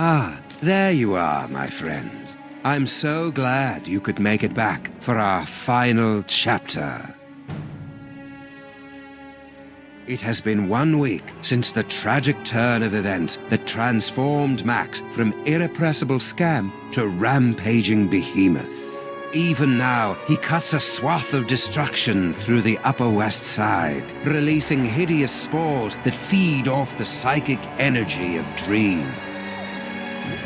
Ah, there you are, my friends. I'm so glad you could make it back for our final chapter. It has been 1 week since the tragic turn of events that transformed Max from irrepressible scamp to rampaging behemoth. Even now, he cuts a swath of destruction through the Upper West Side, releasing hideous spores that feed off the psychic energy of Dream.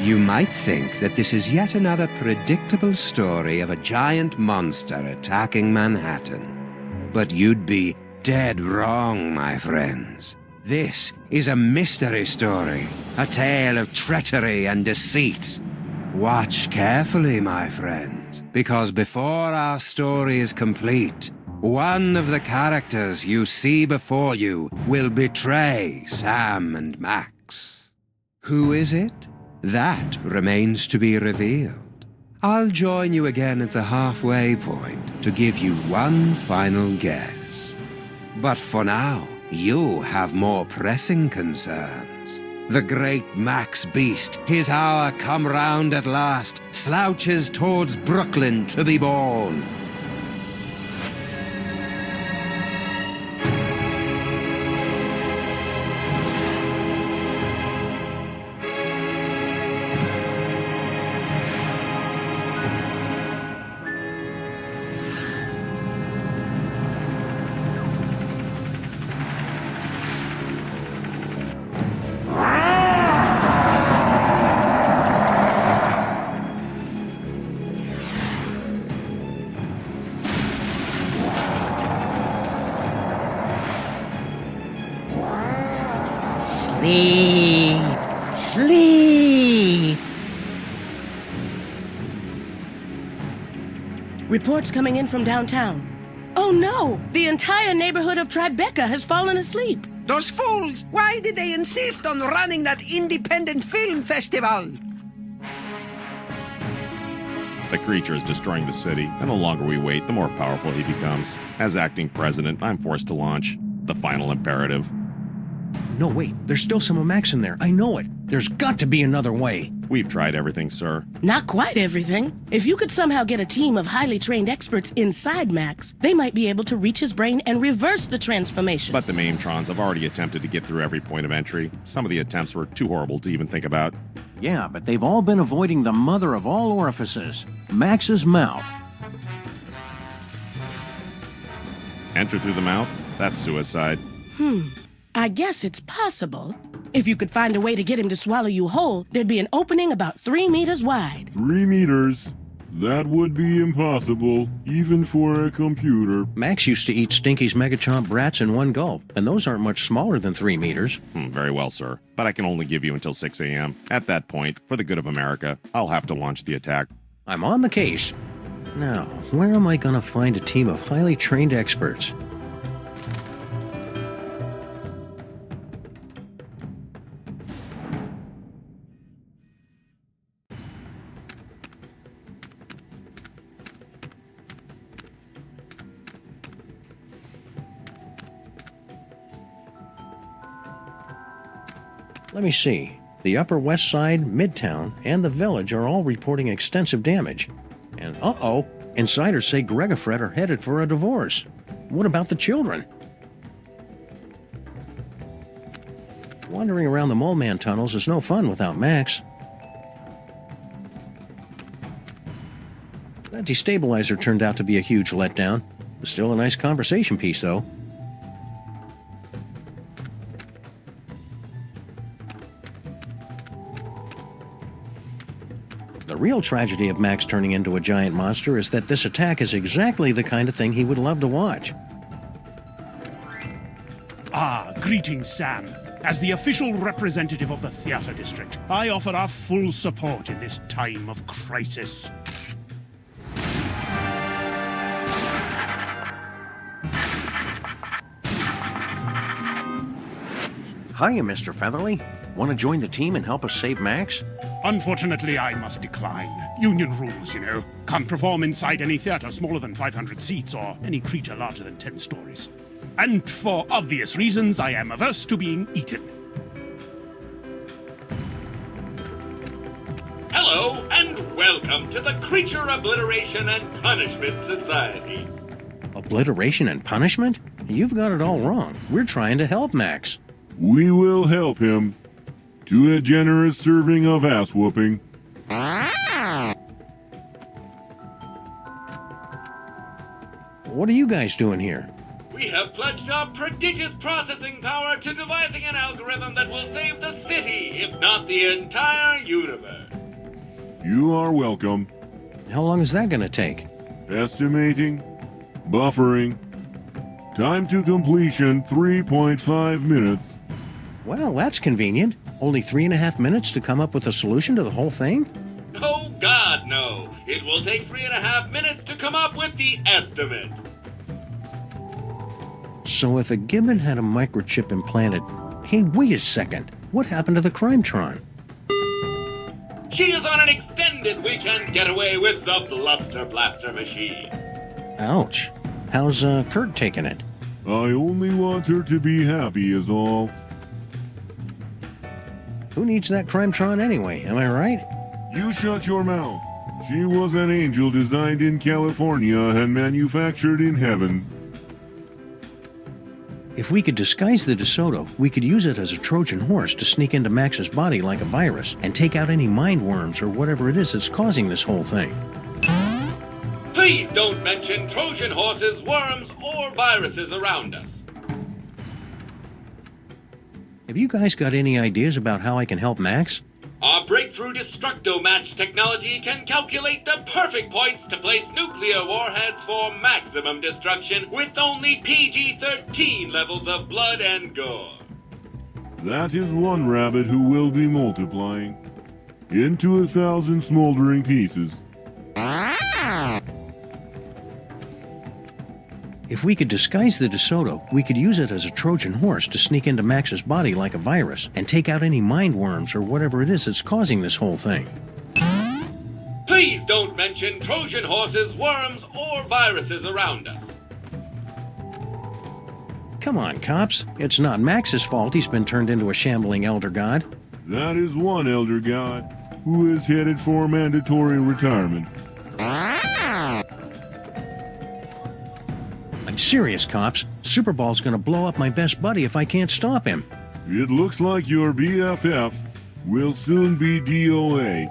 You might think that this is yet another predictable story of a giant monster attacking Manhattan. But you'd be dead wrong, my friends. This is a mystery story, a tale of treachery and deceit. Watch carefully, my friends, because before our story is complete, one of the characters you see before you will betray Sam and Max. Who is it? That remains to be revealed. I'll join you again at the halfway point to give you one final guess. But for now, you have more pressing concerns. The great Max Beast, his hour come round at last, slouches towards Brooklyn to be born. Sleep! Reports coming in from downtown. Oh no! The entire neighborhood of Tribeca has fallen asleep. Those fools! Why did they insist on running that independent film festival? The creature is destroying the city, and the longer we wait, the more powerful he becomes. As acting president, I'm forced to launch the final imperative. No, wait. There's still some of Max in there. I know it. There's got to be another way. We've tried everything, sir. Not quite everything. If you could somehow get a team of highly trained experts inside Max, they might be able to reach his brain and reverse the transformation. But the Maintrons have already attempted to get through every point of entry. Some of the attempts were too horrible to even think about. Yeah, but they've all been avoiding the mother of all orifices, Max's mouth. Enter through the mouth? That's suicide. I guess it's possible. If you could find a way to get him to swallow you whole, there'd be an opening about 3 meters wide. 3 meters? That would be impossible, even for a computer. Max used to eat Stinky's Megachomp brats in one gulp, and those aren't much smaller than 3 meters. Very well, sir. But I can only give you until 6 a.m. At that point, for the good of America, I'll have to launch the attack. I'm on the case. Now, where am I going to find a team of highly trained experts? Let me see. The Upper West Side, Midtown, and the Village are all reporting extensive damage. And uh-oh, insiders say Greg and Fred are headed for a divorce. What about the children? Wandering around the Mole Man tunnels is no fun without Max. That destabilizer turned out to be a huge letdown. Still a nice conversation piece, though. The real tragedy of Max turning into a giant monster is that this attack is exactly the kind of thing he would love to watch. Greetings, Sam. As the official representative of the theater district, I offer our full support in this time of crisis. Hiya, Mr. Featherly. Want to join the team and help us save Max? Unfortunately, I must decline. Union rules, you know. Can't perform inside any theater smaller than 500 seats or any creature larger than 10 stories. And for obvious reasons, I am averse to being eaten. Welcome to the Creature Obliteration and Punishment Society. Obliteration and punishment? You've got it all wrong. We're trying to help Max. We will help him to a generous serving of ass-whooping. What are you guys doing here? We have pledged our prodigious processing power to devising an algorithm that will save the city, if not the entire universe. You are welcome. How long is that going to take? Estimating. Buffering. Time to completion 3.5 minutes. Well, that's convenient. Only 3.5 minutes to come up with a solution to the whole thing? Oh, God, no. It will take 3.5 minutes to come up with the estimate. So if a gibbon had a microchip implanted... Hey, wait a second. What happened to the Crimetron? She is on an extended weekend getaway with the Bluster Blaster machine. Ouch. How's Kurt taking it? I only want her to be happy is all. Who needs that Crimetron anyway, am I right? You shut your mouth. She was an angel designed in California and manufactured in heaven. If we could disguise the DeSoto, we could use it as a Trojan horse to sneak into Max's body like a virus and take out any mind worms or whatever it is that's causing this whole thing. Please don't mention Trojan horses, worms, or viruses around us. Have you guys got any ideas about how I can help Max? Our breakthrough Destructo-Match technology can calculate the perfect points to place nuclear warheads for maximum destruction with only PG-13 levels of blood and gore. That is one rabbit who will be multiplying into 1,000 smoldering pieces. If we could disguise the DeSoto, we could use it as a Trojan horse to sneak into Max's body like a virus and take out any mind worms or whatever it is that's causing this whole thing. Please don't mention Trojan horses, worms, or viruses around us. Come on, cops. It's not Max's fault he's been turned into a shambling elder god. That is one elder god who is headed for mandatory retirement. I'm serious, cops. Superball's gonna blow up my best buddy if I can't stop him. It looks like your BFF will soon be DOA.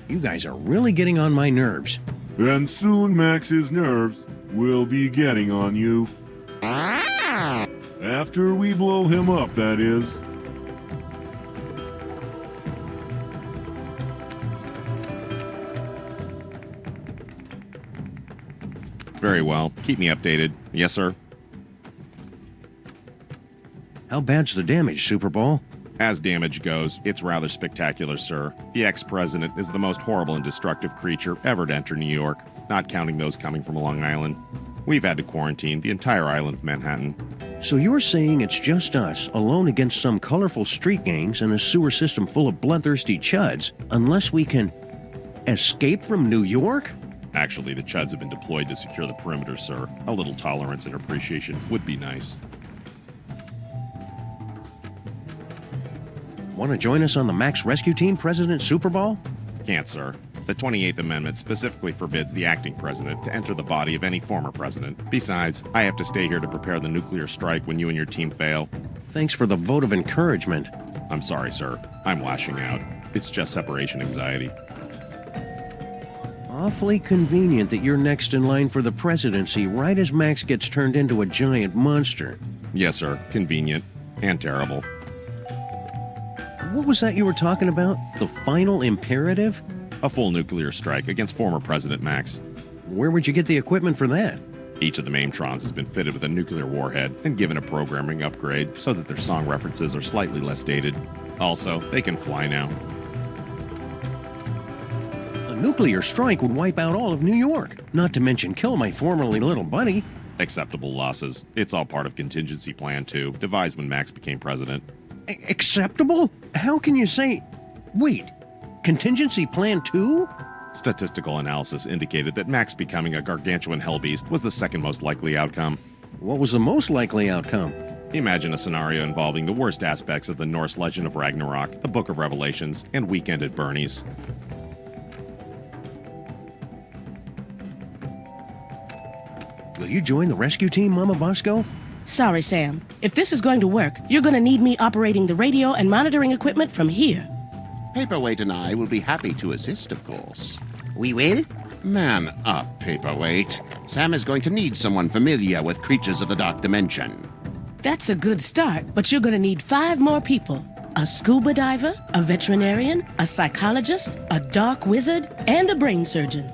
You guys are really getting on my nerves. And soon Max's nerves will be getting on you. After we blow him up, that is. Very well. Keep me updated. Yes, sir. How bad's the damage, Superball? As damage goes, it's rather spectacular, sir. The ex-president is the most horrible and destructive creature ever to enter New York, not counting those coming from Long Island. We've had to quarantine the entire island of Manhattan. So you're saying it's just us, alone against some colorful street gangs and a sewer system full of bloodthirsty chuds, unless we can escape from New York? Actually, the Chuds have been deployed to secure the perimeter, sir. A little tolerance and appreciation would be nice. Want to join us on the Max Rescue Team, President Superball? Can't, sir. The 28th Amendment specifically forbids the acting president to enter the body of any former president. Besides, I have to stay here to prepare the nuclear strike when you and your team fail. Thanks for the vote of encouragement. I'm sorry, sir. I'm lashing out. It's just separation anxiety. Awfully convenient that you're next in line for the presidency right as Max gets turned into a giant monster. Yes, sir. Convenient. And terrible. What was that you were talking about? The final imperative? A full nuclear strike against former President Max. Where would you get the equipment for that? Each of the Maintrons has been fitted with a nuclear warhead and given a programming upgrade so that their song references are slightly less dated. Also, they can fly now. A nuclear strike would wipe out all of New York, not to mention kill my formerly little buddy. Acceptable losses. It's all part of contingency plan 2, devised when Max became president. Acceptable? How can you say... Wait, contingency plan 2? Statistical analysis indicated that Max becoming a gargantuan hellbeast was the second most likely outcome. What was the most likely outcome? Imagine a scenario involving the worst aspects of the Norse legend of Ragnarok, the Book of Revelations, and Weekend at Bernie's. Will you join the rescue team, Mama Bosco? Sorry, Sam. If this is going to work, you're going to need me operating the radio and monitoring equipment from here. Paperweight and I will be happy to assist, of course. We will? Man up, Paperweight. Sam is going to need someone familiar with creatures of the dark dimension. That's a good start, but you're going to need 5 more people. A scuba diver, a veterinarian, a psychologist, a dark wizard, and a brain surgeon.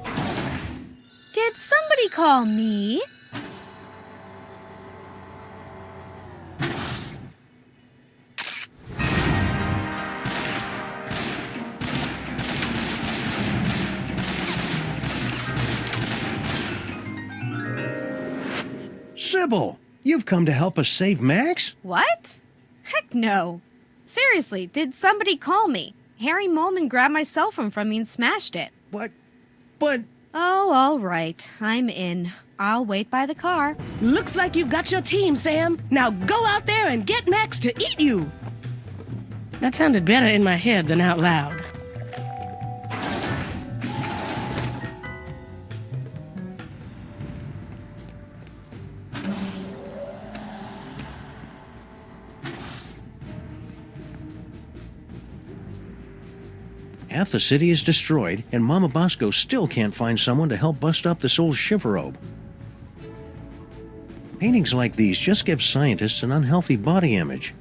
Did somebody call me? Sybil, you've come to help us save Max? What? Heck no. Seriously, did somebody call me? Harry Molman grabbed my cell phone from me and smashed it. But... Oh, all right. I'm in. I'll wait by the car. Looks like you've got your team, Sam. Now go out there and get Max to eat you. That sounded better in my head than out loud. Half the city is destroyed, and Mama Bosco still can't find someone to help bust up this old chifforobe. Paintings like these just give scientists an unhealthy body image.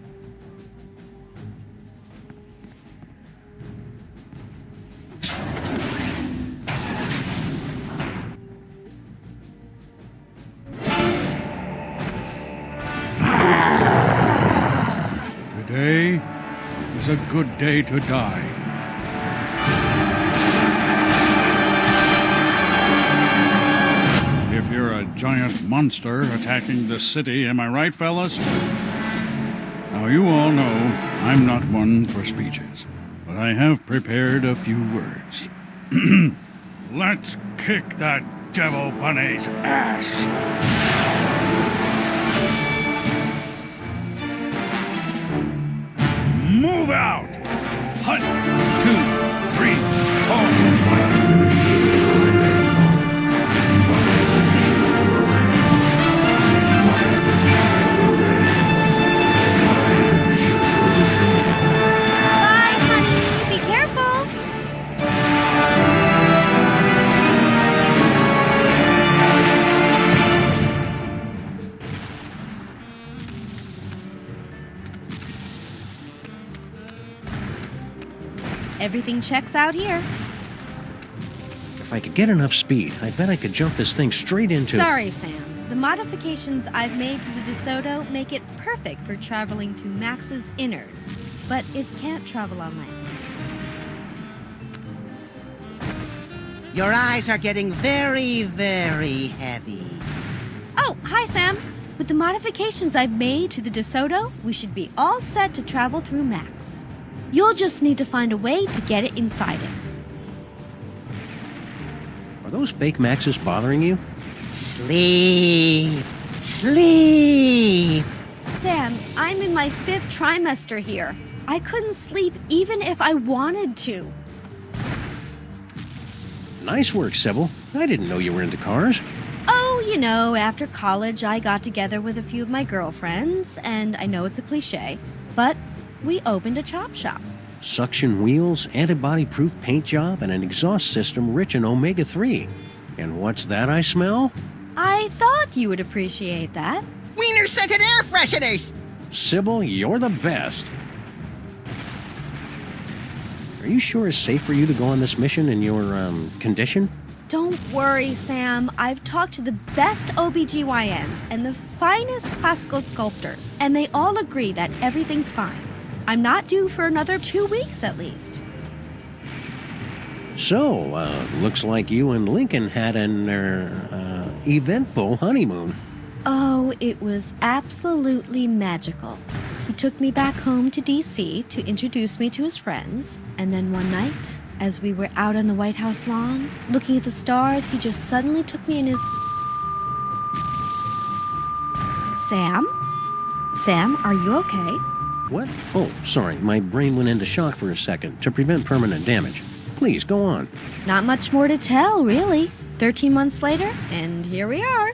Today is a good day to die. If you're a giant monster attacking the city, am I right, fellas? Now, you all know I'm not one for speeches, but I have prepared a few words. Let's kick that devil bunny's ass! Move out! 1, 2, 3, 4. Everything checks out here. If I could get enough speed, I bet I could jump this thing straight into... Sorry, Sam. The modifications I've made to the DeSoto make it perfect for traveling through Max's innards, but it can't travel on land. Your eyes are getting very, very heavy. Oh, hi, Sam. With the modifications I've made to the DeSoto, we should be all set to travel through Max. You'll just need to find a way to get it inside him. Are those fake Maxes bothering you? Sleep. Sleep. Sam, I'm in my 5th trimester here. I couldn't sleep even if I wanted to. Nice work, Sybil. I didn't know you were into cars. Oh, you know, after college I got together with a few of my girlfriends, and I know it's a cliche, but we opened a chop shop. Suction wheels, antibody-proof paint job, and an exhaust system rich in omega-3. And what's that I smell? I thought you would appreciate that. Wiener-scented air fresheners! Sybil, you're the best. Are you sure it's safe for you to go on this mission in your, condition? Don't worry, Sam. I've talked to the best OBGYNs and the finest classical sculptors, and they all agree that everything's fine. I'm not due for another 2 weeks, at least. So, looks like you and Lincoln had an, eventful honeymoon. Oh, it was absolutely magical. He took me back home to D.C. to introduce me to his friends, and then one night, as we were out on the White House lawn, looking at the stars, he just suddenly took me in his... Sam? Sam, are you okay? What? Oh, sorry. My brain went into shock for a second to prevent permanent damage. Please, go on. Not much more to tell, really. 13 months later, and here we are.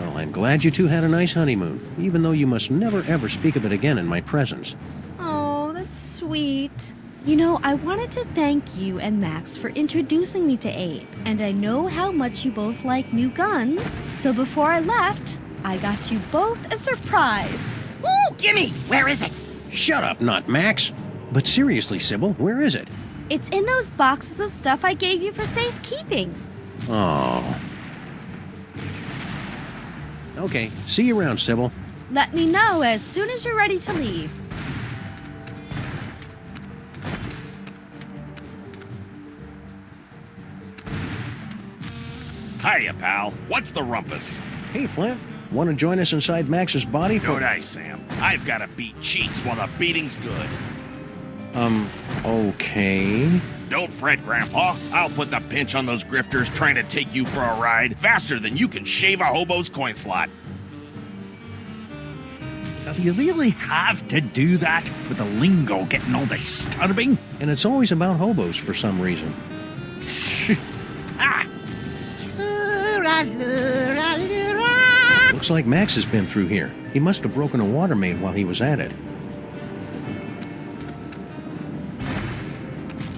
Well, I'm glad you two had a nice honeymoon, even though you must never ever speak of it again in my presence. Oh, that's sweet. You know, I wanted to thank you and Max for introducing me to Abe, and I know how much you both like new guns, so before I left, I got you both a surprise. Ooh, gimme! Where is it? Shut up, not Max. But seriously, Sybil, where is it? It's in those boxes of stuff I gave you for safekeeping. Oh. Okay, see you around, Sybil. Let me know as soon as you're ready to leave. Hiya, pal. What's the rumpus? Hey, Flint. Want to join us inside Max's body for... Good eye, Sam. I've got to beat cheeks while the beating's good. Okay. Don't fret, Grandpa. I'll put the pinch on those grifters trying to take you for a ride faster than you can shave a hobo's coin slot. Does he really have to do that with the lingo getting all disturbing? And it's always about hobos for some reason. Ah! Looks like Max has been through here. He must have broken a water main while he was at it.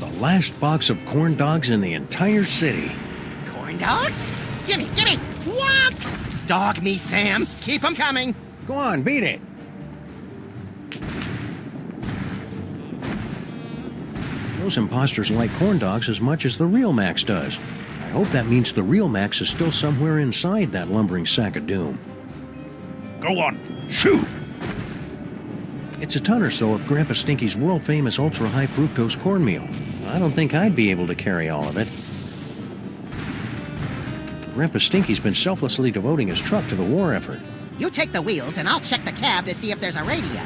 The last box of corn dogs in the entire city. Corn dogs? Gimme! What? Dog me, Sam. Keep them coming. Go on, beat it. Those imposters like corn dogs as much as the real Max does. I hope that means the real Max is still somewhere inside that lumbering sack of doom. Go on, shoot! It's a ton or so of Grandpa Stinky's world-famous ultra-high fructose cornmeal. I don't think I'd be able to carry all of it. Grandpa Stinky's been selflessly devoting his truck to the war effort. You take the wheels, and I'll check the cab to see if there's a radio.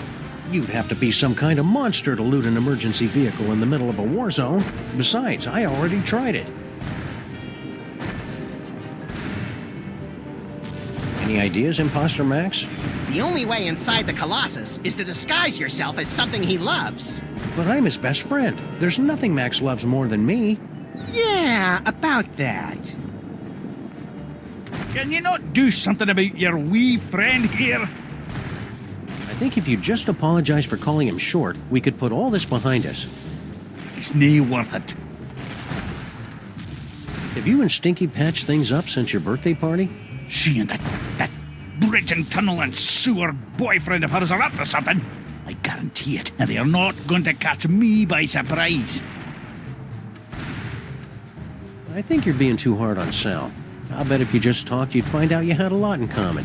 You'd have to be some kind of monster to loot an emergency vehicle in the middle of a war zone. Besides, I already tried it. Any ideas, Imposter Max? The only way inside the Colossus is to disguise yourself as something he loves. But I'm his best friend. There's nothing Max loves more than me. Yeah, about that. Can you not do something about your wee friend here? I think if you just apologize for calling him short, we could put all this behind us. It's nae worth it. Have you and Stinky patched things up since your birthday party? She and that bridge and tunnel and sewer boyfriend of hers are up to something. I guarantee it, and they are not going to catch me by surprise. I think you're being too hard on Sal. I'll bet if you just talked, you'd find out you had a lot in common.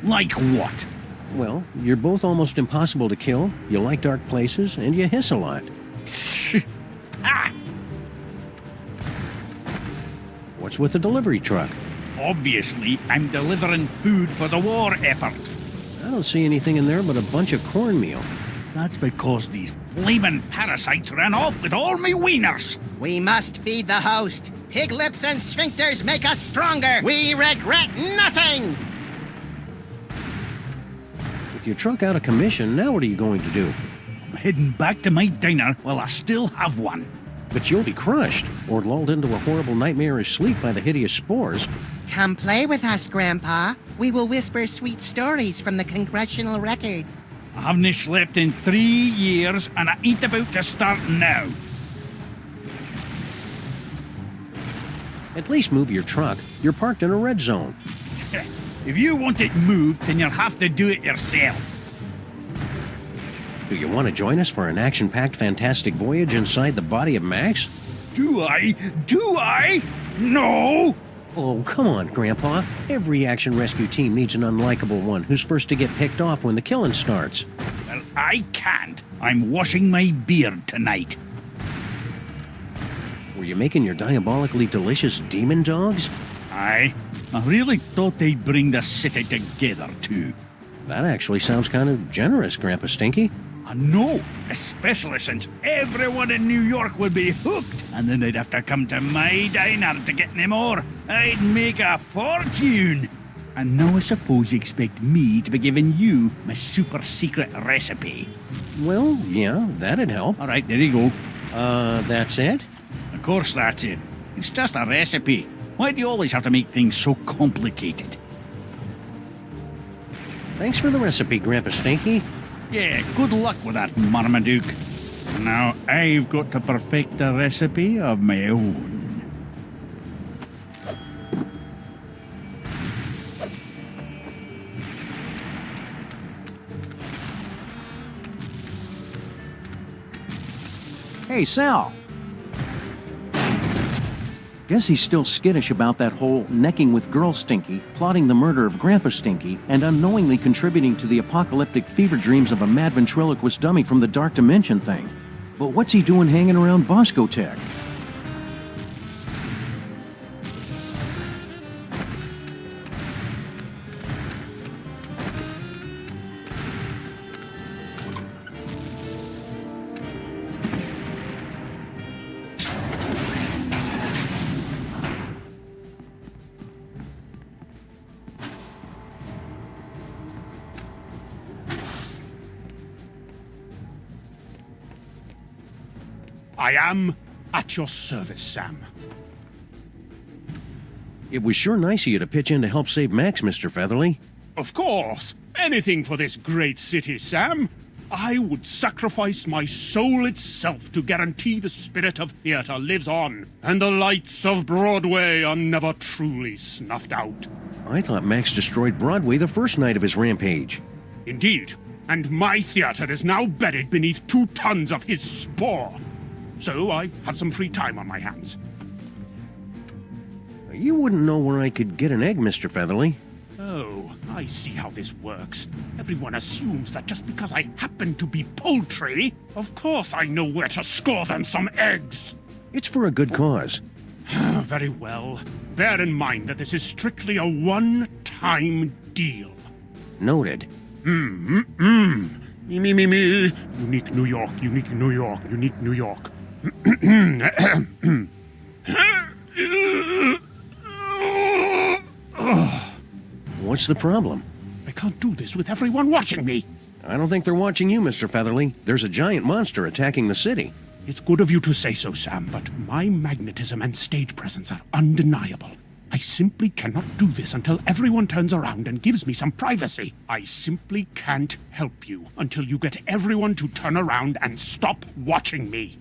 Like what? Well, you're both almost impossible to kill, you like dark places, and you hiss a lot. Ah! What's with the delivery truck? Obviously, I'm delivering food for the war effort. I don't see anything in there but a bunch of cornmeal. That's because these flaming parasites ran off with all me wieners. We must feed the host. Pig lips and sphincters make us stronger. We regret nothing. With your truck out of commission, now what are you going to do? I'm heading back to my diner while I still have one. But you'll be crushed, or lulled into a horrible nightmarish sleep by the hideous spores. Come play with us, Grandpa. We will whisper sweet stories from the congressional record. I haven't slept in 3 years, and I ain't about to start now. At least move your truck. You're parked in a red zone. If you want it moved, then you'll have to do it yourself. Do you want to join us for an action-packed fantastic voyage inside the body of Max? Do I? Do I? No! Oh, come on, Grandpa. Every action rescue team needs an unlikable one who's first to get picked off when the killing starts. Well, I can't. I'm washing my beard tonight. Were you making your diabolically delicious demon dogs? Aye. I really thought they'd bring the city together, too. That actually sounds kind of generous, Grandpa Stinky. I know, especially since everyone in New York would be hooked, and then they'd have to come to my diner to get any more. I'd make a fortune. And now I suppose you expect me to be giving you my super secret recipe. Well, yeah, that'd help. All right, there you go. That's it? Of course that's it. It's just a recipe. Why do you always have to make things so complicated? Thanks for the recipe, Grandpa Stinky. Yeah, good luck with that, Marmaduke. Now I've got to perfect a recipe of my own. Hey, Sal. Guess he's still skittish about that whole necking with Girl Stinky, plotting the murder of Grandpa Stinky, and unknowingly contributing to the apocalyptic fever dreams of a mad ventriloquist dummy from the Dark Dimension thing. But what's he doing hanging around Bosco Tech? I am at your service, Sam. It was sure nice of you to pitch in to help save Max, Mr. Featherly. Of course. Anything for this great city, Sam. I would sacrifice my soul itself to guarantee the spirit of theater lives on, and the lights of Broadway are never truly snuffed out. I thought Max destroyed Broadway the first night of his rampage. Indeed. And my theater is now buried beneath 2 tons of his spore. So I have some free time on my hands. You wouldn't know where I could get an egg, Mr. Featherly. Oh, I see how this works. Everyone assumes that just because I happen to be poultry, of course I know where to score them some eggs. It's for a good cause. Very well. Bear in mind that this is strictly a one-time deal. Noted. Me. Unique New York, unique New York, unique New York. What's the problem? I can't do this with everyone watching me. I don't think they're watching you, Mr. Featherly. There's a giant monster attacking the city. It's good of you to say so, Sam, but my magnetism and stage presence are undeniable. I simply cannot do this until everyone turns around and gives me some privacy. I simply can't help you until you get everyone to turn around and stop watching me.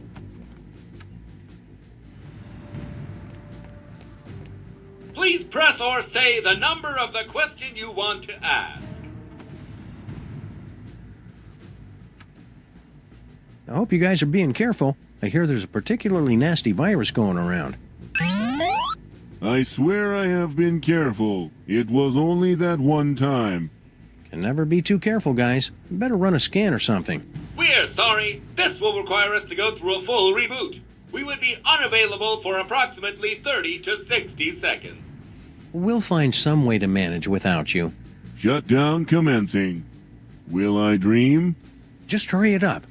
Please press or say the number of the question you want to ask. I hope you guys are being careful. I hear there's a particularly nasty virus going around. I swear I have been careful. It was only that one time. Can never be too careful, guys. Better run a scan or something. We're sorry. This will require us to go through a full reboot. We would be unavailable for approximately 30 to 60 seconds. We'll find some way to manage without you. Shutdown commencing. Will I dream? Just hurry it up.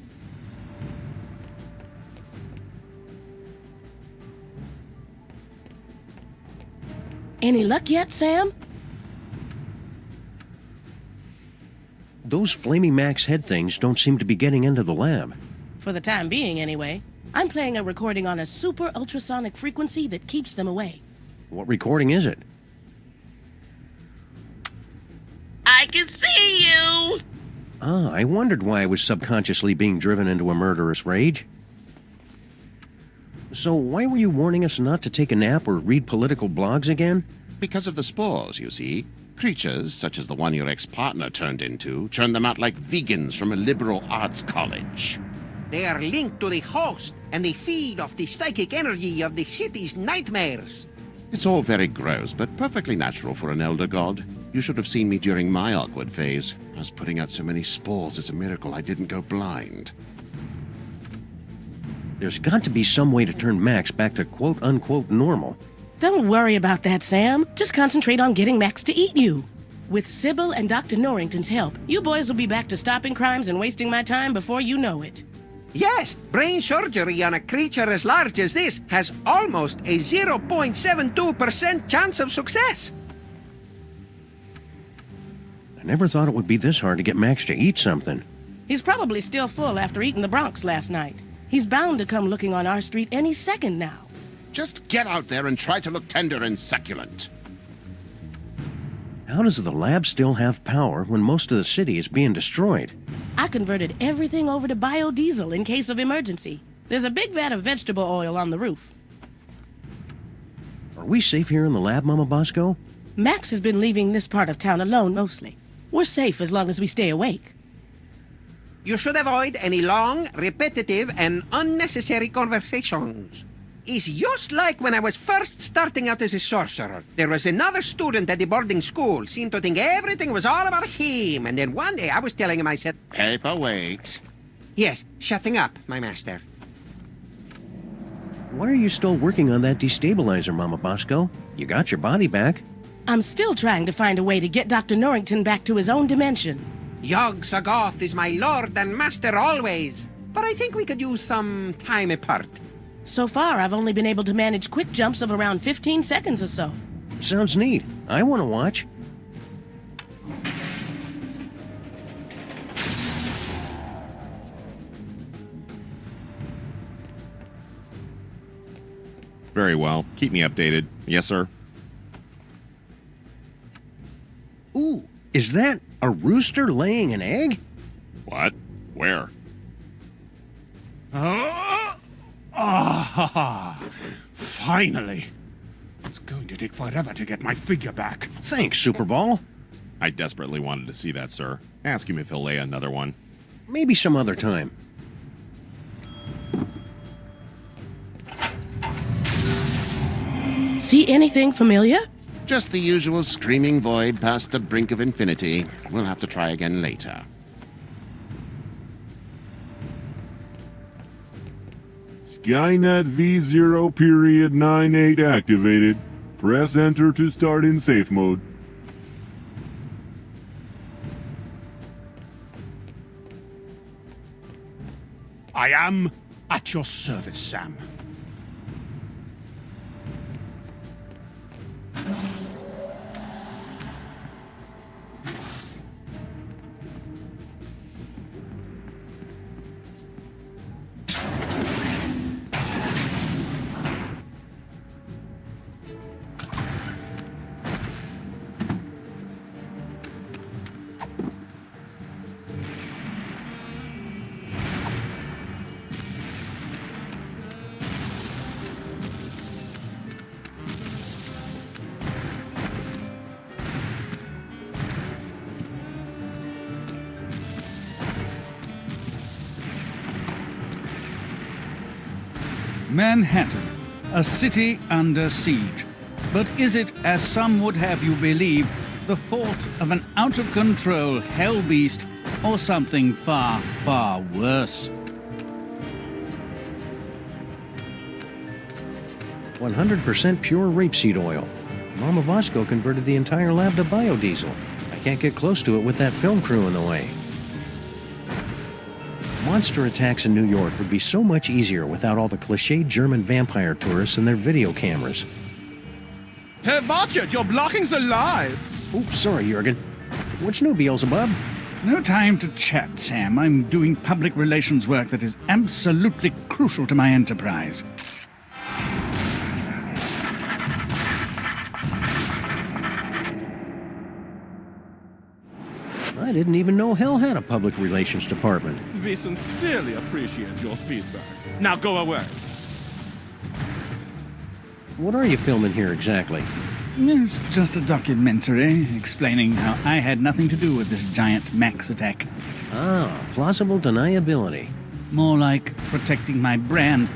Any luck yet, Sam? Those Flaming Max head things don't seem to be getting into the lab. For the time being, anyway. I'm playing a recording on a super ultrasonic frequency that keeps them away. What recording is it? I can see you! Ah, I wondered why I was subconsciously being driven into a murderous rage. So why were you warning us not to take a nap or read political blogs again? Because of the spores, you see. Creatures, such as the one your ex-partner turned into, churn them out like vegans from a liberal arts college. They are linked to the host, and they feed off the psychic energy of the city's nightmares. It's all very gross, but perfectly natural for an elder god. You should have seen me during my awkward phase. I was putting out so many spores, it's a miracle I didn't go blind. There's got to be some way to turn Max back to quote-unquote normal. Don't worry about that, Sam. Just concentrate on getting Max to eat you. With Sybil and Dr. Norrington's help, you boys will be back to stopping crimes and wasting my time before you know it. Yes, brain surgery on a creature as large as this has almost a 0.72% chance of success. I never thought it would be this hard to get Max to eat something. He's probably still full after eating the Bronx last night. He's bound to come looking on our street any second now. Just get out there and try to look tender and succulent. How does the lab still have power when most of the city is being destroyed? I converted everything over to biodiesel in case of emergency. There's a big vat of vegetable oil on the roof. Are we safe here in the lab, Mama Bosco? Max has been leaving this part of town alone mostly. We're safe as long as we stay awake. You should avoid any long, repetitive, and unnecessary conversations. It's just like when I was first starting out as a sorcerer. There was another student at the boarding school, seemed to think everything was all about him, and then one day I was telling him, I said, Paperweight. Yes, shutting up, my master. Why are you still working on that destabilizer, Mama Bosco? You got your body back. I'm still trying to find a way to get Dr. Norrington back to his own dimension. Yog Sagoth is my lord and master always, but I think we could use some time apart. So far, I've only been able to manage quick jumps of around 15 seconds or so. Sounds neat. I want to watch. Very well. Keep me updated. Yes, sir. Ooh, is that a rooster laying an egg? What? Where? Finally! It's going to take forever to get my figure back. Thanks, Super Ball. I desperately wanted to see that, sir. Ask him if he'll lay another one. Maybe some other time. See anything familiar? Just the usual screaming void past the brink of infinity. We'll have to try again later. Skynet V0.98 activated. Press enter to start in safe mode. I am at your service, Sam. Manhattan, a city under siege. But is it, as some would have you believe, the fault of an out-of-control hell beast or something far, far worse? 100% pure rapeseed oil. Mama Bosco converted the entire lab to biodiesel. I can't get close to it with that film crew in the way. Monster attacks in New York would be so much easier without all the cliched German vampire tourists and their video cameras. Hey, watch it! You're blocking the live! Oops, sorry, Jurgen. What's new, Beelzebub? No time to chat, Sam. I'm doing public relations work that is absolutely crucial to my enterprise. I didn't even know hell had a public relations department. We sincerely appreciate your feedback. Now go away. What are you filming here exactly? It's just a documentary explaining how I had nothing to do with this giant Max attack. Ah, plausible deniability. More like protecting my brand.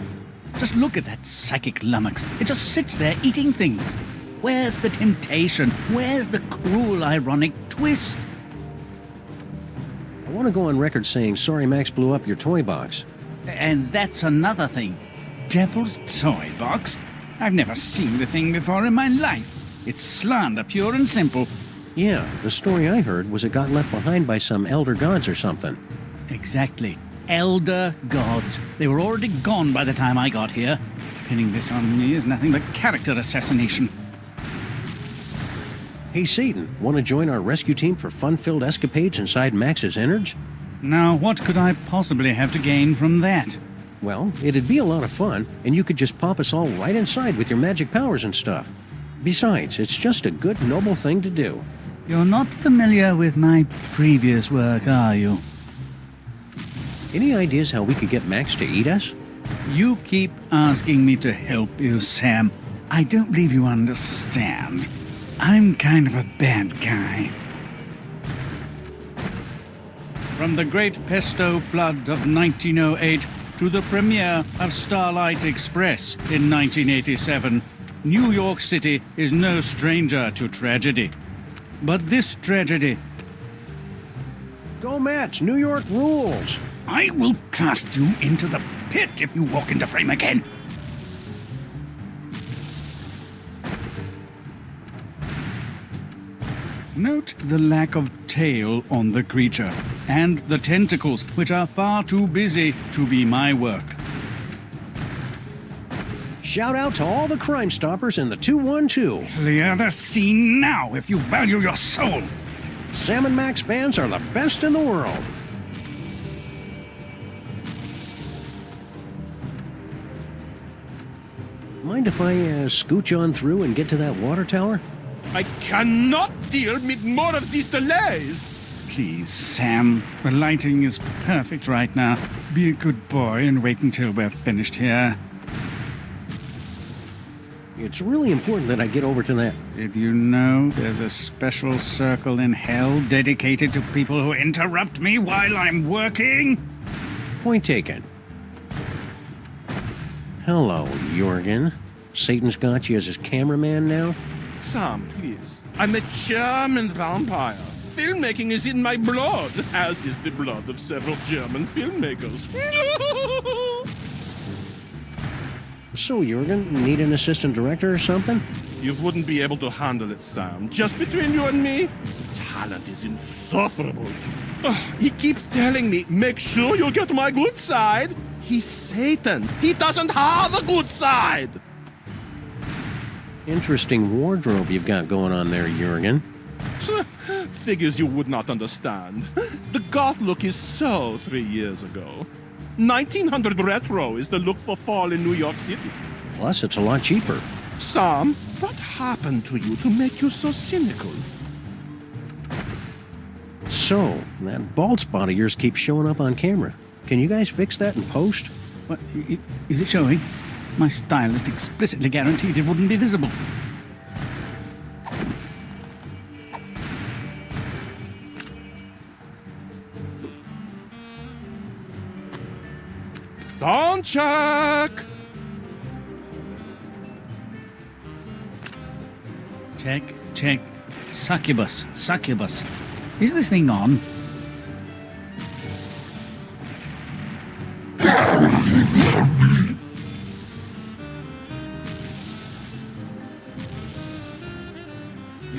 Just look at that psychic lummox. It just sits there eating things. Where's the temptation? Where's the cruel, ironic twist? I want to go on record saying sorry Max blew up your toy box. And that's another thing. Devil's toy box? I've never seen the thing before in my life. It's slander, pure and simple. Yeah, the story I heard was it got left behind by some elder gods or something. Exactly. Elder gods. They were already gone by the time I got here. Pinning this on me is nothing but character assassination. Hey, Satan, want to join our rescue team for fun-filled escapades inside Max's innards? Now, what could I possibly have to gain from that? Well, it'd be a lot of fun, and you could just pop us all right inside with your magic powers and stuff. Besides, it's just a good, noble thing to do. You're not familiar with my previous work, are you? Any ideas how we could get Max to eat us? You keep asking me to help you, Sam. I don't believe you understand. I'm kind of a bad guy. From the Great Pesto Flood of 1908 to the premiere of Starlight Express in 1987, New York City is no stranger to tragedy. But this tragedy... Go Mets! New York rules! I will cast you into the pit if you walk into frame again. Note the lack of tail on the creature, and the tentacles, which are far too busy to be my work. Shout out to all the Crime Stoppers in the 212. Clear the scene now if you value your soul. Sam and Max fans are the best in the world. Mind if I scooch on through and get to that water tower? I cannot deal with more of these delays. Please, Sam. The lighting is perfect right now. Be a good boy and wait until we're finished here. It's really important that I get over to that. Did you know there's a special circle in hell dedicated to people who interrupt me while I'm working? Point taken. Hello, Jorgen. Satan's got you as his cameraman now? Sam, please. I'm a German vampire. Filmmaking is in my blood, as is the blood of several German filmmakers. So, Jorgen, need an assistant director or something? You wouldn't be able to handle it, Sam. Just between you and me, the talent is insufferable. He keeps telling me, make sure you get my good side. He's Satan. He doesn't have a good side. Interesting wardrobe you've got going on there, Jorgen. Figures you would not understand. The goth look is so 3 years ago. 1900 retro is the look for fall in New York City. Plus, it's a lot cheaper. Sam, what happened to you to make you so cynical? So, that bald spot of yours keeps showing up on camera. Can you guys fix that in post? What? Is it showing? My stylist explicitly guaranteed it wouldn't be visible. Sound check! Check. Succubus. Is this thing on?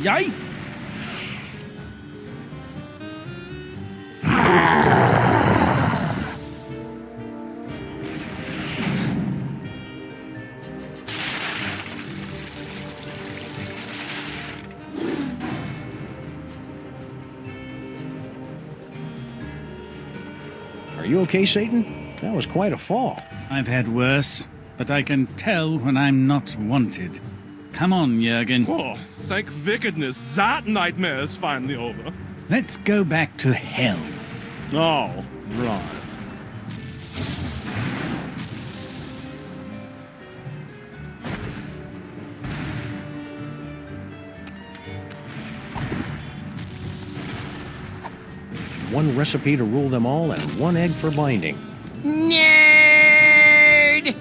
Yay! Are you okay, Satan? That was quite a fall. I've had worse, but I can tell when I'm not wanted. Come on, Jurgen. Oh, thank wickedness, that nightmare is finally over. Let's go back to hell. Oh, right. One recipe to rule them all and one egg for binding. Nerd!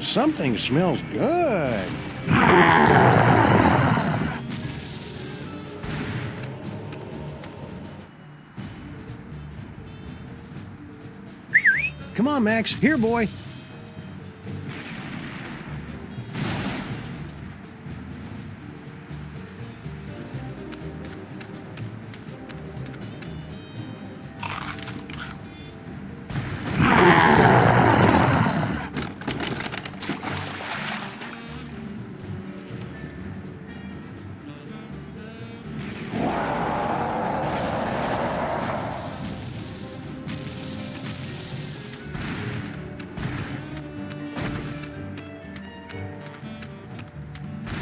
Something smells good. Come on, Max. Here, boy.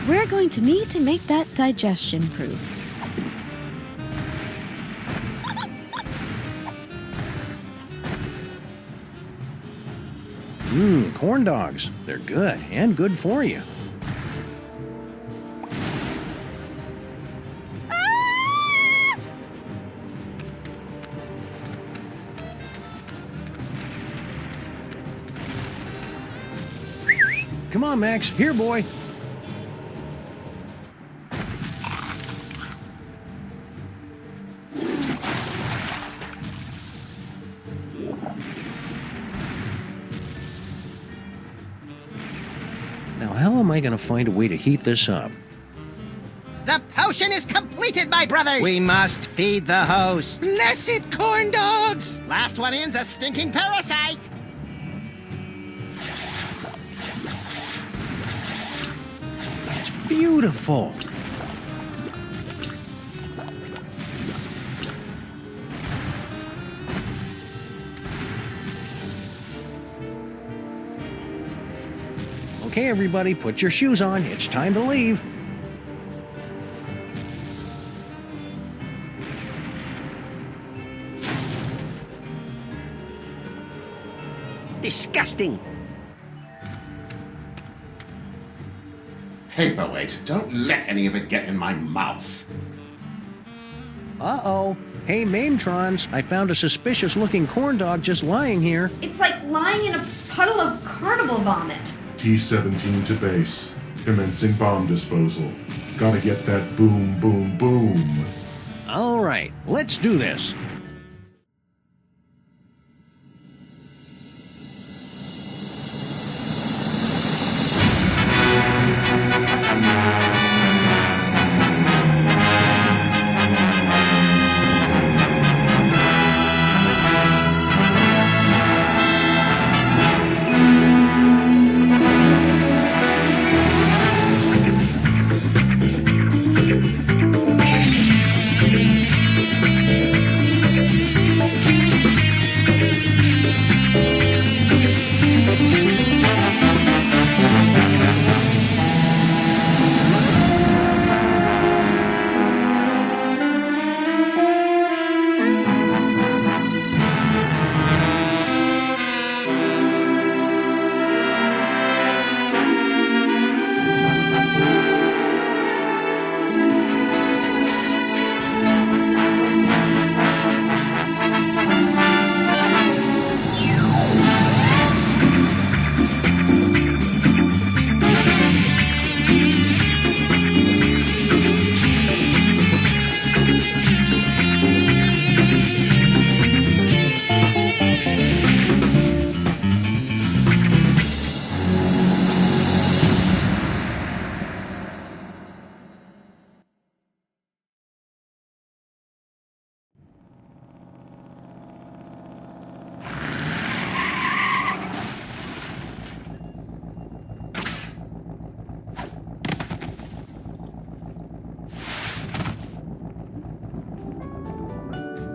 We're going to need to make that digestion proof. Corn dogs. They're good and good for you. Come on, Max. Here, boy. Now, how am I going to find a way to heat this up? The potion is completed, my brothers! We must feed the host. Blessed corn dogs! Last one in's a stinking parasite! Beautiful. Okay, everybody, put your shoes on. It's time to leave. Disgusting. Paperweight, don't let any of it get in my mouth. Uh-oh. Hey, Mametrons, I found a suspicious-looking corn dog just lying here. It's like lying in a puddle of carnival vomit. T-17 to base. Commencing bomb disposal. Gotta get that boom, boom, boom. All right, let's do this.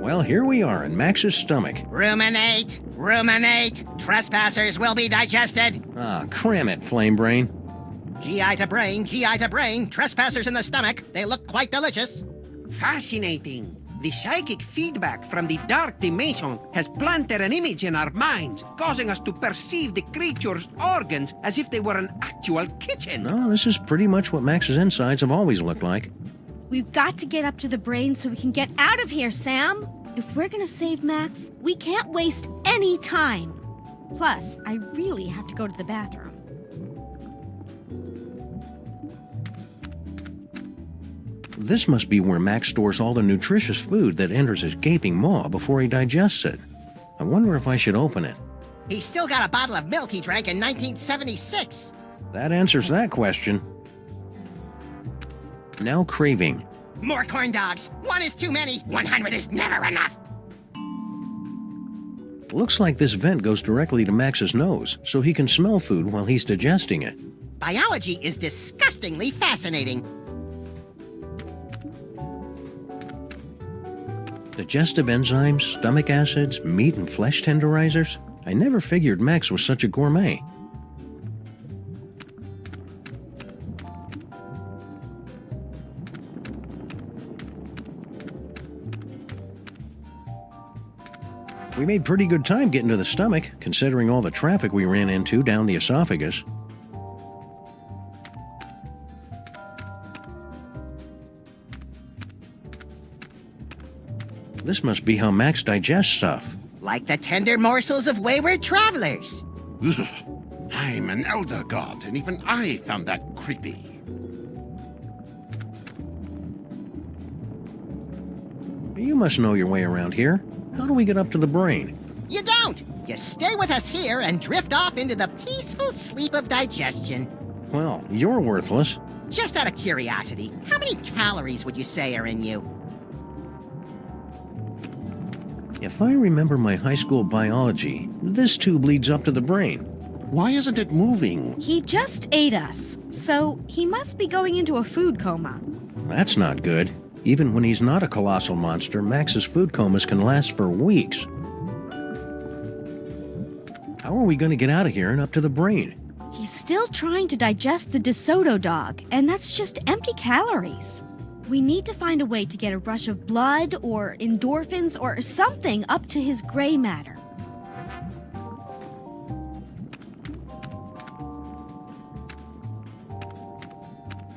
Well, here we are in Max's stomach. Ruminate! Ruminate! Trespassers will be digested! Ah, cram it, Flame Brain. GI to brain, GI to brain. Trespassers in the stomach. They look quite delicious. Fascinating. The psychic feedback from the dark dimension has planted an image in our minds, causing us to perceive the creature's organs as if they were an actual kitchen. No, this is pretty much what Max's insides have always looked like. We've got to get up to the brain so we can get out of here, Sam. If we're gonna save Max, we can't waste any time. Plus, I really have to go to the bathroom. This must be where Max stores all the nutritious food that enters his gaping maw before he digests it. I wonder if I should open it. He's still got a bottle of milk he drank in 1976. That answers that question. Now craving. More corn dogs. 1 is too many. 100 is never enough. Looks like this vent goes directly to Max's nose, so he can smell food while he's digesting it. Biology is disgustingly fascinating. Digestive enzymes, stomach acids, meat and flesh tenderizers. I never figured Max was such a gourmet. We made pretty good time getting to the stomach, considering all the traffic we ran into down the esophagus. This must be how Max digests stuff. Like the tender morsels of wayward travelers. Ugh. I'm an elder god, and even I found that creepy. You must know your way around here. How do we get up to the brain? You don't! You stay with us here and drift off into the peaceful sleep of digestion. Well, you're worthless. Just out of curiosity, how many calories would you say are in you? If I remember my high school biology, this tube leads up to the brain. Why isn't it moving? He just ate us, so he must be going into a food coma. That's not good. Even when he's not a colossal monster, Max's food comas can last for weeks. How are we going to get out of here and up to the brain? He's still trying to digest the DeSoto dog, and that's just empty calories. We need to find a way to get a rush of blood or endorphins or something up to his gray matter.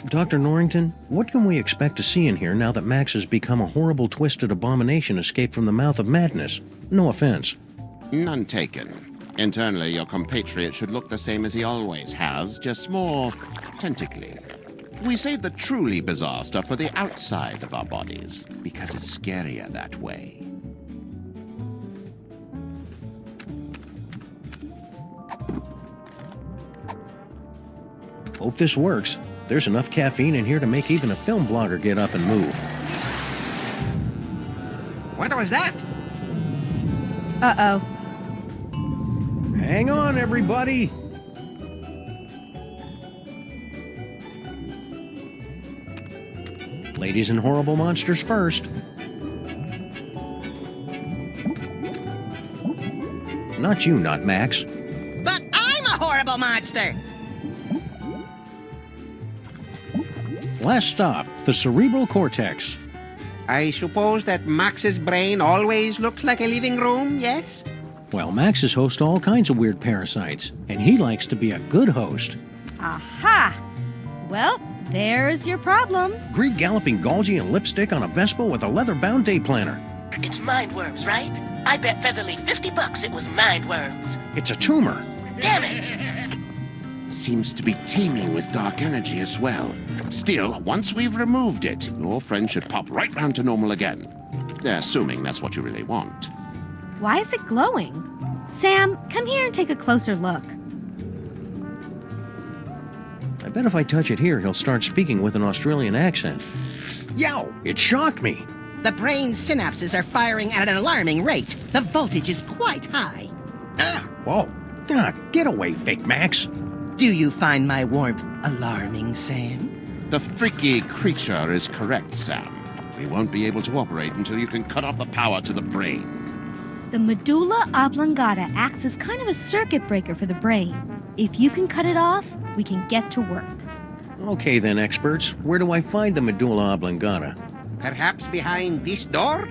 Dr. Norrington, what can we expect to see in here now that Max has become a horrible, twisted abomination escaped from the mouth of madness? No offense. None taken. Internally, your compatriot should look the same as he always has, just more tentacly. We save the truly bizarre stuff for the outside of our bodies, because it's scarier that way. Hope this works. There's enough caffeine in here to make even a film blogger get up and move. What was that? Uh-oh. Hang on, everybody! Ladies and horrible monsters first. Not you, not Max. But I'm a horrible monster! Last stop, the cerebral cortex. I suppose that Max's brain always looks like a living room, yes? Well, Max's host all kinds of weird parasites, and he likes to be a good host. Aha! Well, there's your problem. Greek galloping Golgi and lipstick on a Vespa with a leather-bound day planner. It's mind worms, right? I bet Featherly $50 it was mind worms. It's a tumor. Damn it! Seems to be teeming with dark energy as well. Still, once we've removed it, your friend should pop right round to normal again. Assuming that's what you really want. Why is it glowing? Sam, come here and take a closer look. I bet if I touch it here, he'll start speaking with an Australian accent. Yow! It shocked me! The brain's synapses are firing at an alarming rate. The voltage is quite high. Ah! Whoa! Ah, get away, fake Max! Do you find my warmth alarming, Sam? The freaky creature is correct, Sam. We won't be able to operate until you can cut off the power to the brain. The medulla oblongata acts as kind of a circuit breaker for the brain. If you can cut it off, we can get to work. Okay then, experts. Where do I find the medulla oblongata? Perhaps behind this door?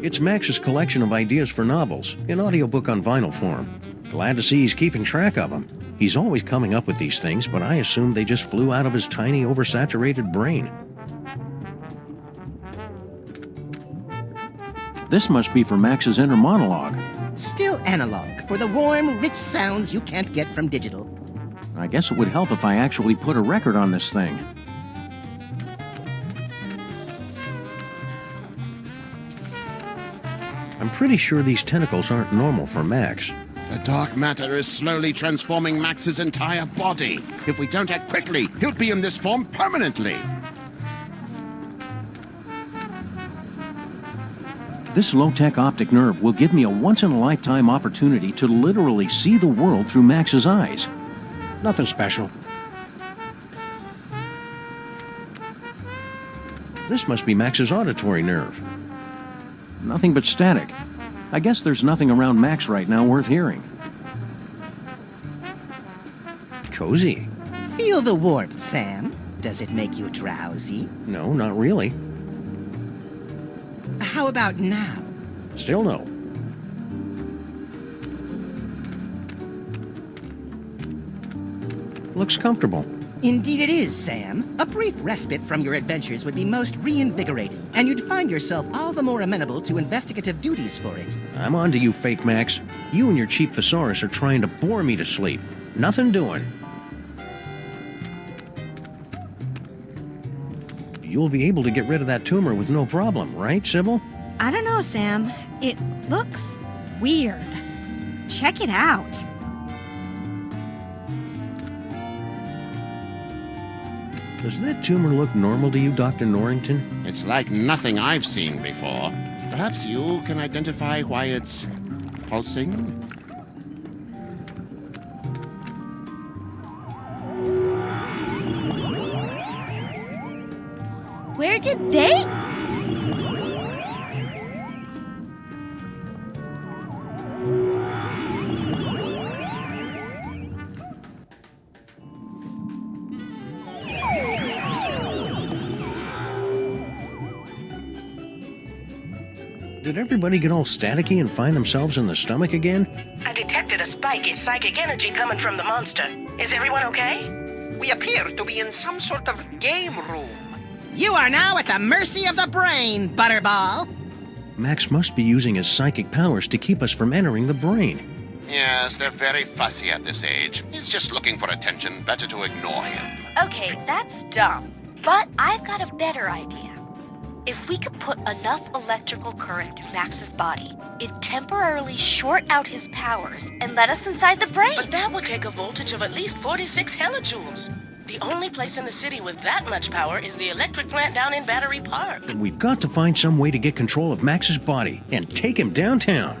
It's Max's collection of ideas for novels, an audiobook on vinyl form. Glad to see he's keeping track of them. He's always coming up with these things, but I assume they just flew out of his tiny, oversaturated brain. This must be for Max's inner monologue. Still analog, for the warm, rich sounds you can't get from digital. I guess it would help if I actually put a record on this thing. I'm pretty sure these tentacles aren't normal for Max. The dark matter is slowly transforming Max's entire body. If we don't act quickly, he'll be in this form permanently. This low-tech optic nerve will give me a once-in-a-lifetime opportunity to literally see the world through Max's eyes. Nothing special. This must be Max's auditory nerve. Nothing but static. I guess there's nothing around Max right now worth hearing. Cozy. Feel the warmth, Sam. Does it make you drowsy? No, not really. How about now? Still no. Looks comfortable. Indeed it is, Sam. A brief respite from your adventures would be most reinvigorating, and you'd find yourself all the more amenable to investigative duties for it. I'm on to you, Fake Max. You and your cheap thesaurus are trying to bore me to sleep. Nothing doing. You'll be able to get rid of that tumor with no problem, right, Sybil? I don't know, Sam. It looks weird. Check it out. Does that tumor look normal to you, Dr. Norrington? It's like nothing I've seen before. Perhaps you can identify why it's pulsing? Where did they? Did everybody get all staticky and find themselves in the stomach again? I detected a spike in psychic energy coming from the monster. Is everyone okay? We appear to be in some sort of game room. You are now at the mercy of the brain, Butterball. Max must be using his psychic powers to keep us from entering the brain. Yes, they're very fussy at this age. He's just looking for attention. Better to ignore him. Okay, that's dumb. But I've got a better idea. If we could put enough electrical current through Max's body, it'd temporarily short out his powers and let us inside the brain. But that would take a voltage of at least 46 hellijoules. The only place in the city with that much power is the electric plant down in Battery Park. We've got to find some way to get control of Max's body and take him downtown.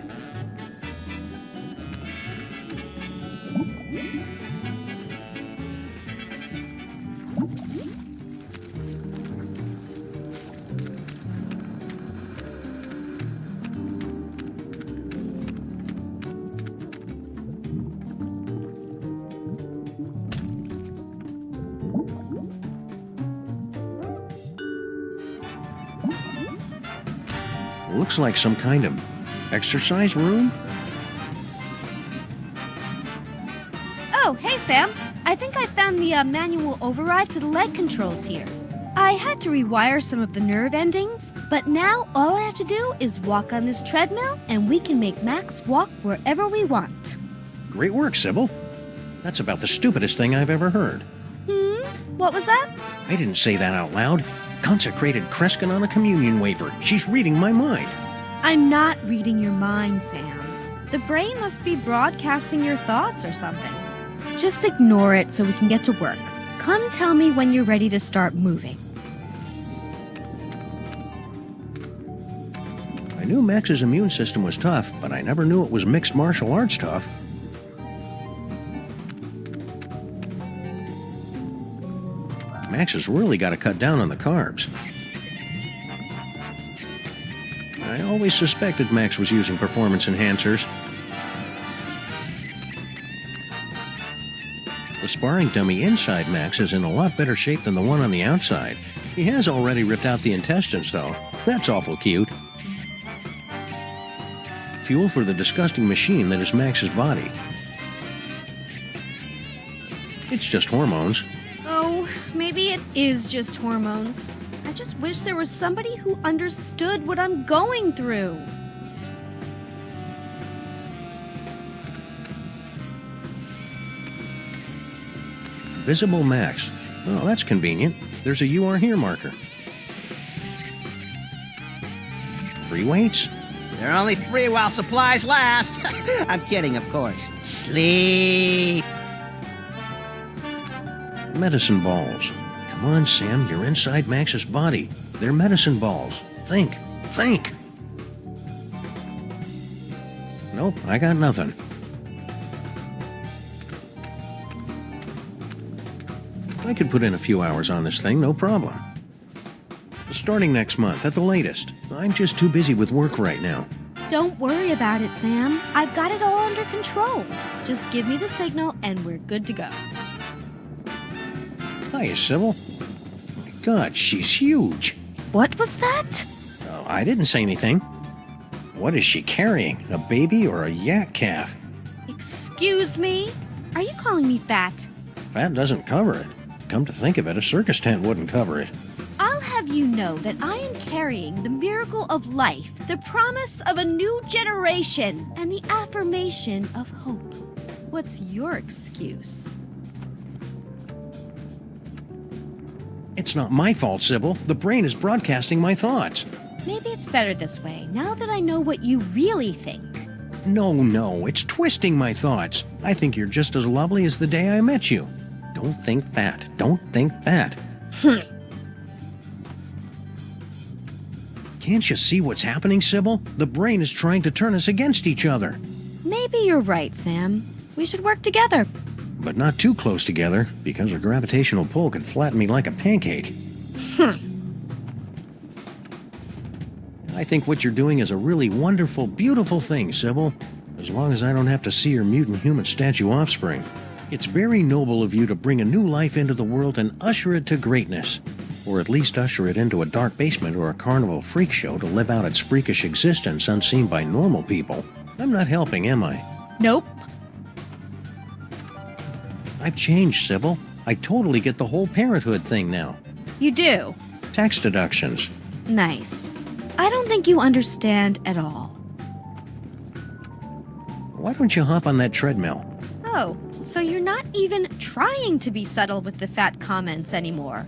Looks like some kind of exercise room. Oh, hey, Sam. I think I found the manual override for the leg controls here. I had to rewire some of the nerve endings, but now all I have to do is walk on this treadmill and we can make Max walk wherever we want. Great work, Sybil. That's about the stupidest thing I've ever heard. What was that? I didn't say that out loud. Consecrated Kreskin on a communion wafer. She's reading my mind. I'm not reading your mind, Sam. The brain must be broadcasting your thoughts or something. Just ignore it so we can get to work. Come tell me when you're ready to start moving. I knew Max's immune system was tough, but I never knew it was mixed martial arts tough. Max has really got to cut down on the carbs. I always suspected Max was using performance enhancers. The sparring dummy inside Max is in a lot better shape than the one on the outside. He has already ripped out the intestines, though. That's awful cute. Fuel for the disgusting machine that is Max's body. It's just hormones. Oh, maybe it is just hormones. I just wish there was somebody who understood what I'm going through. Visible Max. Oh, that's convenient. There's a "You Are Here" marker. Free weights? They're only free while supplies last. I'm kidding, of course. Sleep. Medicine balls. Come on, Sam, you're inside Max's body. They're medicine balls. Think. Think. Nope, I got nothing. I could put in a few hours on this thing, no problem. Starting next month, at the latest. I'm just too busy with work right now. Don't worry about it, Sam. I've got it all under control. Just give me the signal and we're good to go. Hiya, Sybil. Scott, she's huge. What was that? Oh, I didn't say anything. What is she carrying? A baby or a yak calf? Excuse me? Are you calling me fat? Fat doesn't cover it. Come to think of it, a circus tent wouldn't cover it. I'll have you know that I am carrying the miracle of life, the promise of a new generation, and the affirmation of hope. What's your excuse? It's not my fault, Sybil. The brain is broadcasting my thoughts. Maybe it's better this way, now that I know what you really think. No, it's twisting my thoughts. I think you're just as lovely as the day I met you. Don't think fat. Don't think fat. Can't you see what's happening, Sybil? The brain is trying to turn us against each other. Maybe you're right, Sam. We should work together. But not too close together, because a gravitational pull could flatten me like a pancake. I think what you're doing is a really wonderful, beautiful thing, Sybil. As long as I don't have to see your mutant human statue offspring. It's very noble of you to bring a new life into the world and usher it to greatness. Or at least usher it into a dark basement or a carnival freak show to live out its freakish existence unseen by normal people. I'm not helping, am I? Nope. I've changed, Sybil. I totally get the whole parenthood thing now. You do? Tax deductions. Nice. I don't think you understand at all. Why don't you hop on that treadmill? Oh, so you're not even trying to be subtle with the fat comments anymore.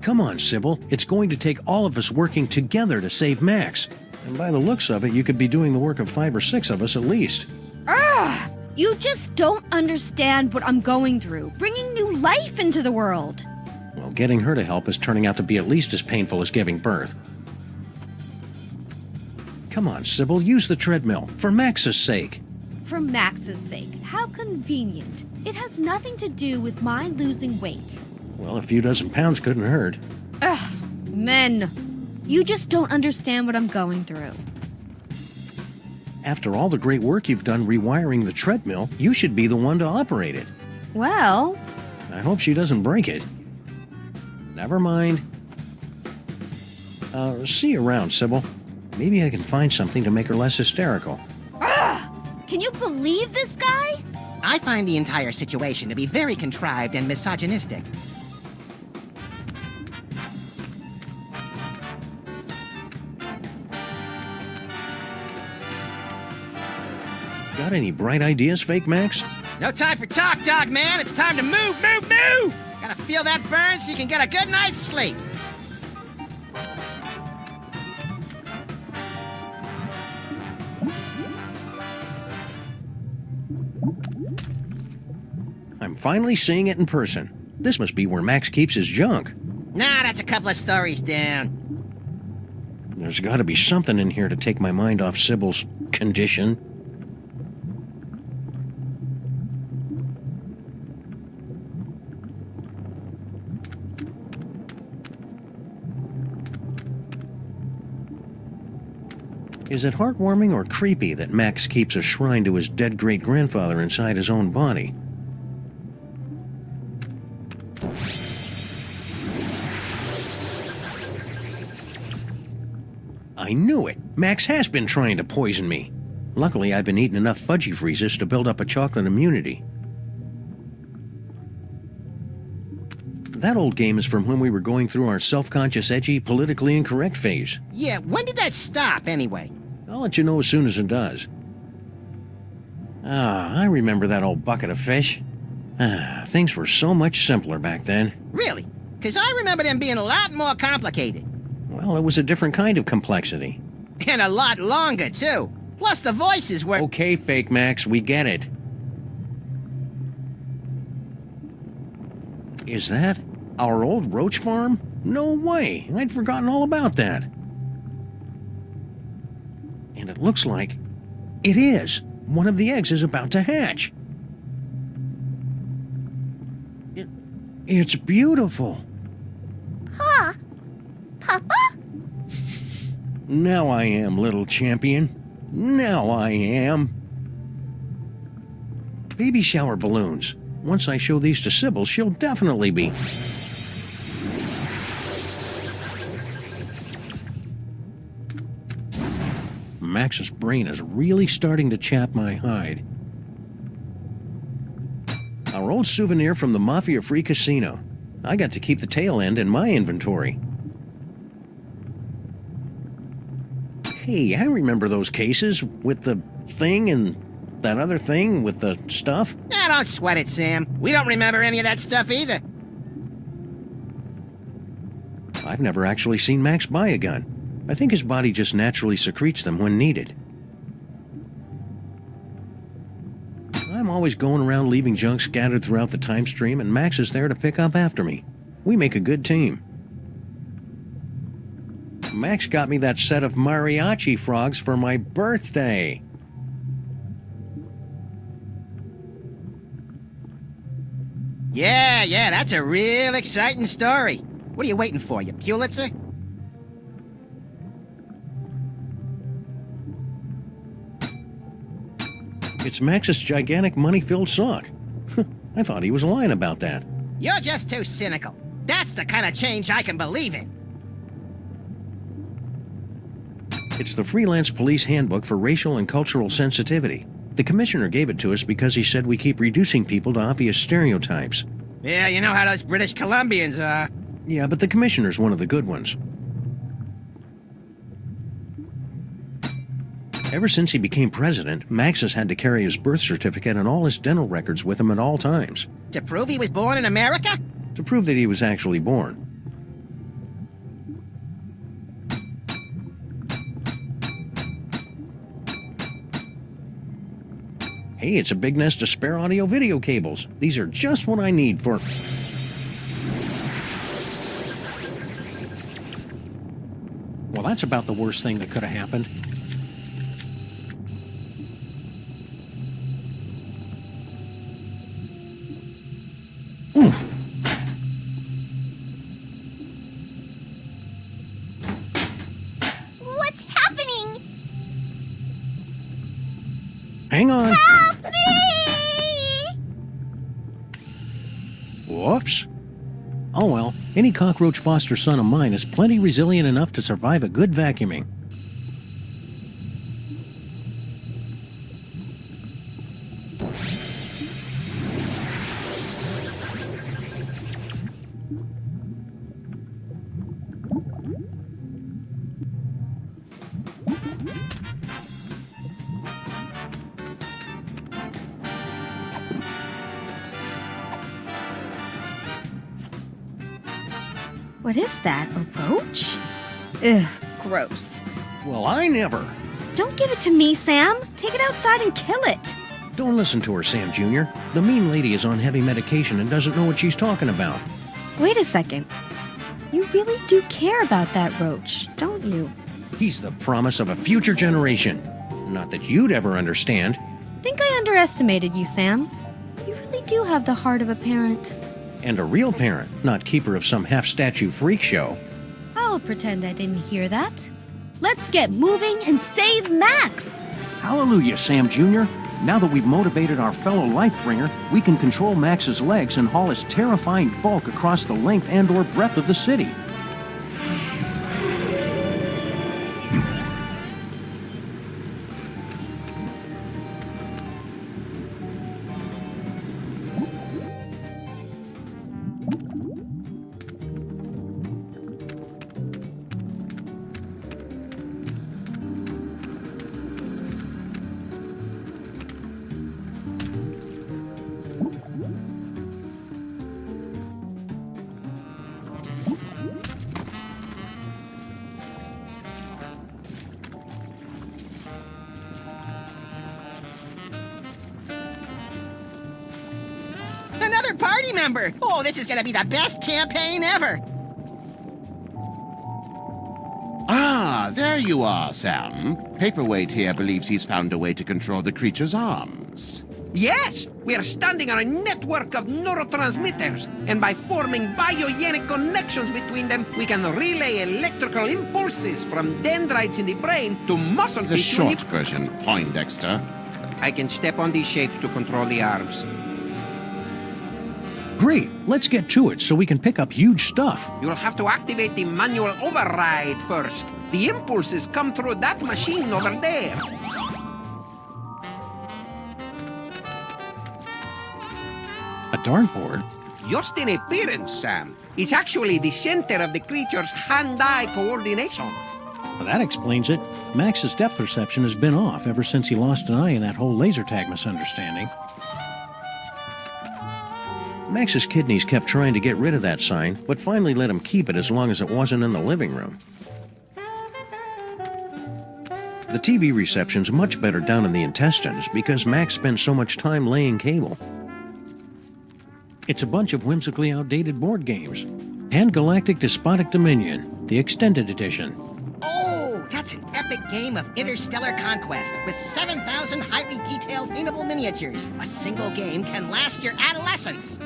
Come on, Sybil. It's going to take all of us working together to save Max. And by the looks of it, you could be doing the work of 5 or 6 of us at least. You just don't understand what I'm going through, bringing new life into the world. Well, getting her to help is turning out to be at least as painful as giving birth. Come on, Sybil, use the treadmill, for Max's sake. For Max's sake, how convenient. It has nothing to do with my losing weight. Well, a few dozen pounds couldn't hurt. Men. You just don't understand what I'm going through. After all the great work you've done rewiring the treadmill, you should be the one to operate it. Well... I hope she doesn't break it. Never mind. See you around, Sybil. Maybe I can find something to make her less hysterical. Can you believe this guy? I find the entire situation to be very contrived and misogynistic. Got any bright ideas, Fake Max? No time for talk, dog man. It's time to move. Gotta feel that burn so you can get a good night's sleep. I'm finally seeing it in person. This must be where Max keeps his junk. Nah, that's a couple of stories down. There's got to be something in here to take my mind off Sybil's condition. Is it heartwarming or creepy that Max keeps a shrine to his dead great-grandfather inside his own body? I knew it! Max has been trying to poison me. Luckily, I've been eating enough fudgy freezes to build up a chocolate immunity. That old game is from when we were going through our self-conscious, edgy, politically incorrect phase. Yeah, when did that stop, anyway? I'll let you know as soon as it does. I remember that old bucket of fish. Things were so much simpler back then. Really? Because I remember them being a lot more complicated. Well, it was a different kind of complexity. And a lot longer, too. Plus the voices were... Okay, Fake Max, we get it. Is that our old roach farm? No way! I'd forgotten all about that. And it looks like it is. One of the eggs is about to hatch. It's beautiful. Huh? Papa? Now I am, little champion. Now I am. Baby shower balloons. Once I show these to Sybil, she'll definitely be... Max's brain is really starting to chap my hide. Our old souvenir from the Mafia-free casino. I got to keep the tail end in my inventory. Hey, I remember those cases with the thing and that other thing with the stuff. Don't sweat it, Sam. We don't remember any of that stuff either. I've never actually seen Max buy a gun. I think his body just naturally secretes them when needed. I'm always going around leaving junk scattered throughout the time stream, and Max is there to pick up after me. We make a good team. Max got me that set of mariachi frogs for my birthday. Yeah, that's a real exciting story. What are you waiting for, you Pulitzer? It's Max's gigantic money-filled sock. I thought he was lying about that. You're just too cynical. That's the kind of change I can believe in. It's the Freelance Police Handbook for Racial and Cultural Sensitivity. The commissioner gave it to us because he said we keep reducing people to obvious stereotypes. Yeah, you know how those British Columbians are. Yeah, but the commissioner's one of the good ones. Ever since he became president, Max has had to carry his birth certificate and all his dental records with him at all times. To prove he was born in America? To prove that he was actually born. Hey, it's a big nest of spare audio-video cables. These are just what I need for... Well, that's about the worst thing that could have happened. Oof. What's happening? Hang on. Help me! Whoops. Oh well, any cockroach foster son of mine is plenty resilient enough to survive a good vacuuming. What is that, a roach? Ugh, gross. Well, I never. Don't give it to me, Sam. Take it outside and kill it. Don't listen to her, Sam Jr. The mean lady is on heavy medication and doesn't know what she's talking about. Wait a second. You really do care about that roach, don't you? He's the promise of a future generation. Not that you'd ever understand. Think I underestimated you, Sam. You really do have the heart of a parent. And a real parent, not keeper of some half-statue freak show. I'll pretend I didn't hear that. Let's get moving and save Max! Hallelujah, Sam Jr. Now that we've motivated our fellow Lifebringer, we can control Max's legs and haul his terrifying bulk across the length and/or breadth of the city. Another party member! Oh, this is gonna be the best campaign ever! Ah, there you are, Sam. Paperweight here believes he's found a way to control the creature's arms. Yes, we are standing on a network of neurotransmitters, and by forming biogenic connections between them, we can relay electrical impulses from dendrites in the brain to muscle The tissue. short version, Poindexter. I can step on these shapes to control the arms. Great, let's get to it so we can pick up huge stuff. You'll have to activate the manual override first. The impulses come through that machine over there. A dartboard? Just in appearance, Sam. It's actually the center of the creature's hand-eye coordination. Well, that explains it. Max's depth perception has been off ever since he lost an eye in that whole laser tag misunderstanding. Max's kidneys kept trying to get rid of that sign, but finally let him keep it as long as it wasn't in the living room. The TV reception's much better down in the intestines because Max spends so much time laying cable. It's a bunch of whimsically outdated board games. Pan-Galactic Despotic Dominion, the Extended Edition. Oh, that's an epic game of interstellar conquest with 7,000 highly detailed paintable miniatures. A single game can last your adolescence.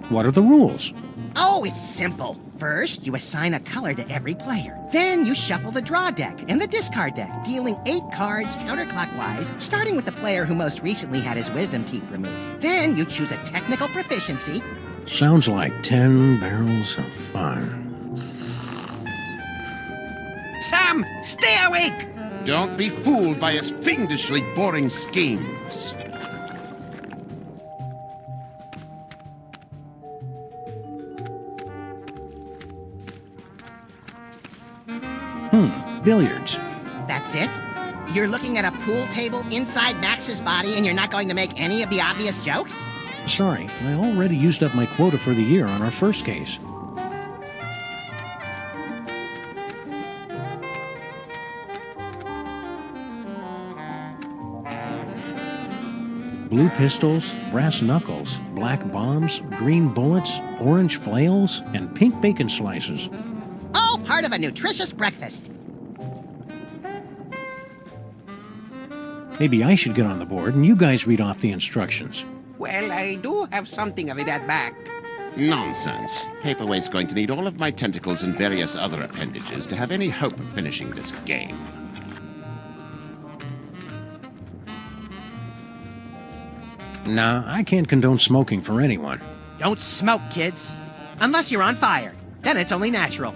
What are the rules? Oh, it's simple. First, you assign a color to every player. Then you shuffle the draw deck and the discard deck, dealing 8 cards counterclockwise, starting with the player who most recently had his wisdom teeth removed. Then you choose a technical proficiency. Sounds like 10 barrels of fun. Sam, stay awake! Don't be fooled by his fiendishly boring schemes. Billiards. That's it? You're looking at a pool table inside Max's body and you're not going to make any of the obvious jokes? Sorry, I already used up my quota for the year on our first case. Blue pistols, brass knuckles, black bombs, green bullets, orange flails, and pink bacon slices. All part of a nutritious breakfast. Maybe I should get on the board and you guys read off the instructions. Well, I do have something of that back. Nonsense. Paperweight's going to need all of my tentacles and various other appendages to have any hope of finishing this game. Nah, I can't condone smoking for anyone. Don't smoke, kids. Unless you're on fire. Then it's only natural.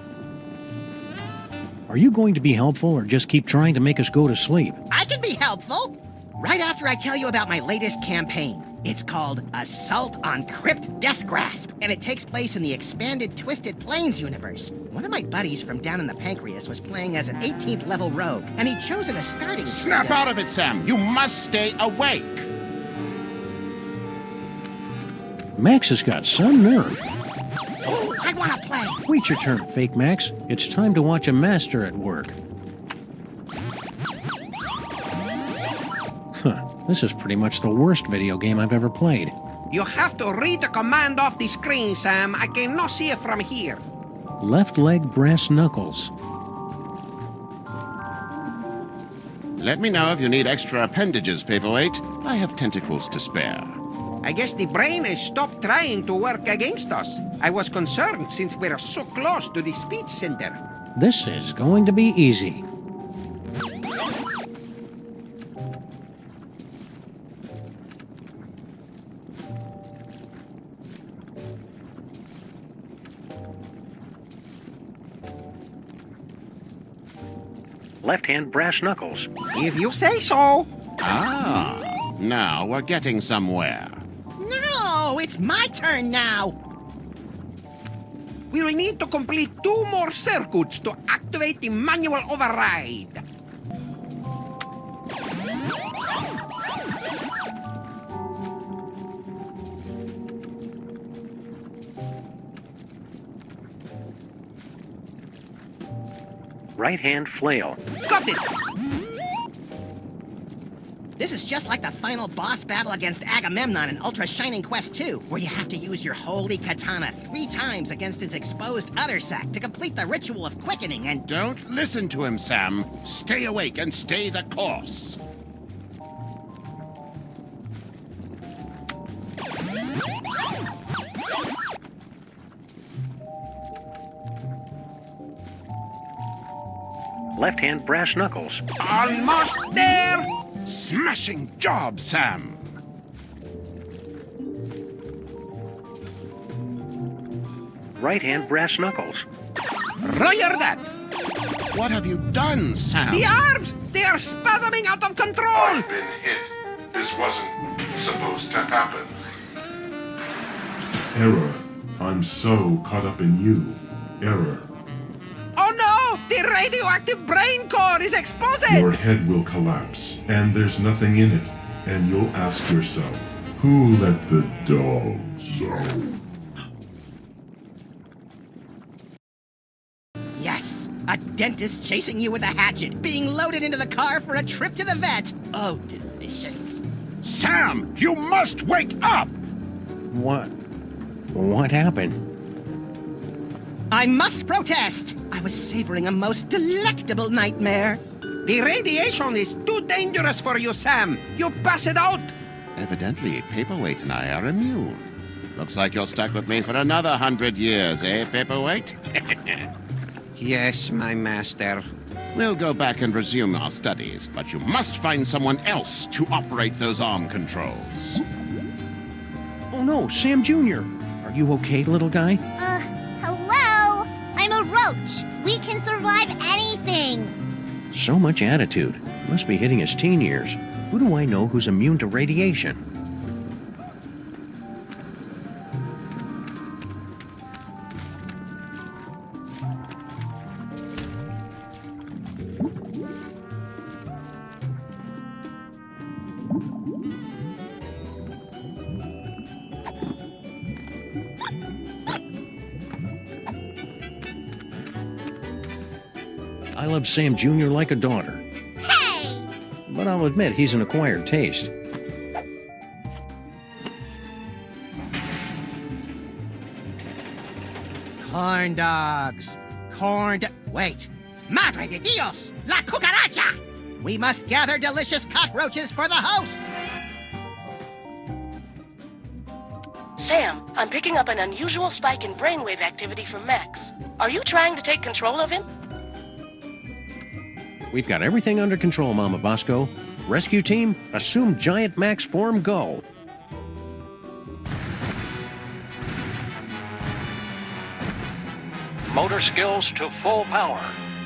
Are you going to be helpful or just keep trying to make us go to sleep? I can be helpful. Right after I tell you about my latest campaign. It's called Assault on Crypt Death Grasp, and it takes place in the expanded Twisted Plains universe. One of my buddies from down in the Pancreas was playing as an 18th level rogue, and he'd chosen a starting... Snap out of it, Sam! You must stay awake! Max has got some nerve. Oh, I want to play! Wait your turn, Fake Max. It's time to watch a master at work. Huh. This is pretty much the worst video game I've ever played. You have to read the command off the screen, Sam. I cannot see it from here. Left leg brass knuckles. Let me know if you need extra appendages, Paperweight. I have tentacles to spare. I guess the brain has stopped trying to work against us. I was concerned since we're so close to the speech center. This is going to be easy. Left-hand brass knuckles. If you say so. Ah, now we're getting somewhere. No, it's my turn now. We'll need to complete 2 more circuits to activate the manual override. Right-hand flail. Got it! This is just like the final boss battle against Agamemnon in Ultra Shining Quest 2, where you have to use your holy katana 3 times against his exposed udder sac to complete the ritual of quickening and... Don't listen to him, Sam. Stay awake and stay the course. Left-hand brass knuckles. Almost there! Smashing job, Sam! Right-hand brass knuckles. Roger that! What have you done, Sam? The arms! They are spasming out of control! I've been hit. This wasn't supposed to happen. Error. I'm so caught up in you. Error. Oh no! The radioactive brain core is exposed! Your head will collapse, and there's nothing in it. And you'll ask yourself, who let the dogs out? Yes, a dentist chasing you with a hatchet, being loaded into the car for a trip to the vet. Oh, delicious. Sam, you must wake up! What happened? I must protest! I was savoring a most delectable nightmare. The radiation is too dangerous for you, Sam. You pass it out. Evidently, Paperweight and I are immune. Looks like you're stuck with me for another 100 years, eh, Paperweight? Yes, my master. We'll go back and resume our studies, but you must find someone else to operate those arm controls. Oh no, Sam Jr. Are you okay, little guy? Hello? I'm a roach. We can survive anything. So much attitude. Must be hitting his teen years. Who do I know who's immune to radiation? I love Sam Jr. like a daughter. Hey! But I'll admit he's an acquired taste. Corn dogs. Wait. Madre de Dios! La cucaracha! We must gather delicious cockroaches for the host! Sam, I'm picking up an unusual spike in brainwave activity from Max. Are you trying to take control of him? We've got everything under control, Mama Bosco. Rescue team, assume Giant Max form, go. Motor skills to full power.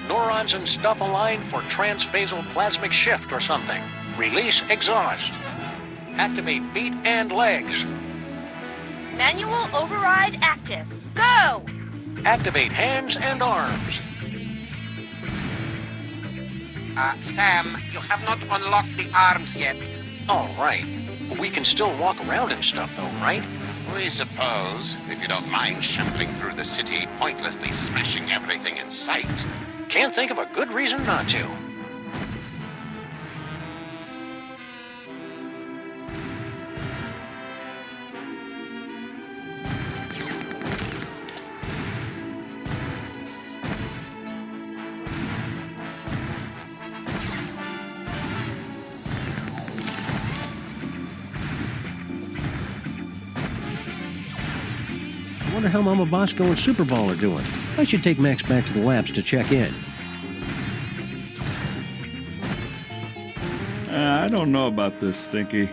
Neurons and stuff aligned for transphasal plasmic shift or something. Release exhaust. Activate feet and legs. Manual override active. Go! Activate hands and arms. Sam, you have not unlocked the arms yet. All right. We can still walk around and stuff, though, right? We suppose, if you don't mind shuffling through the city, pointlessly smashing everything in sight. Can't think of a good reason not to. I wonder how Mama Bosco and Superball are doing. I should take Max back to the labs to check in. I don't know about this, Stinky.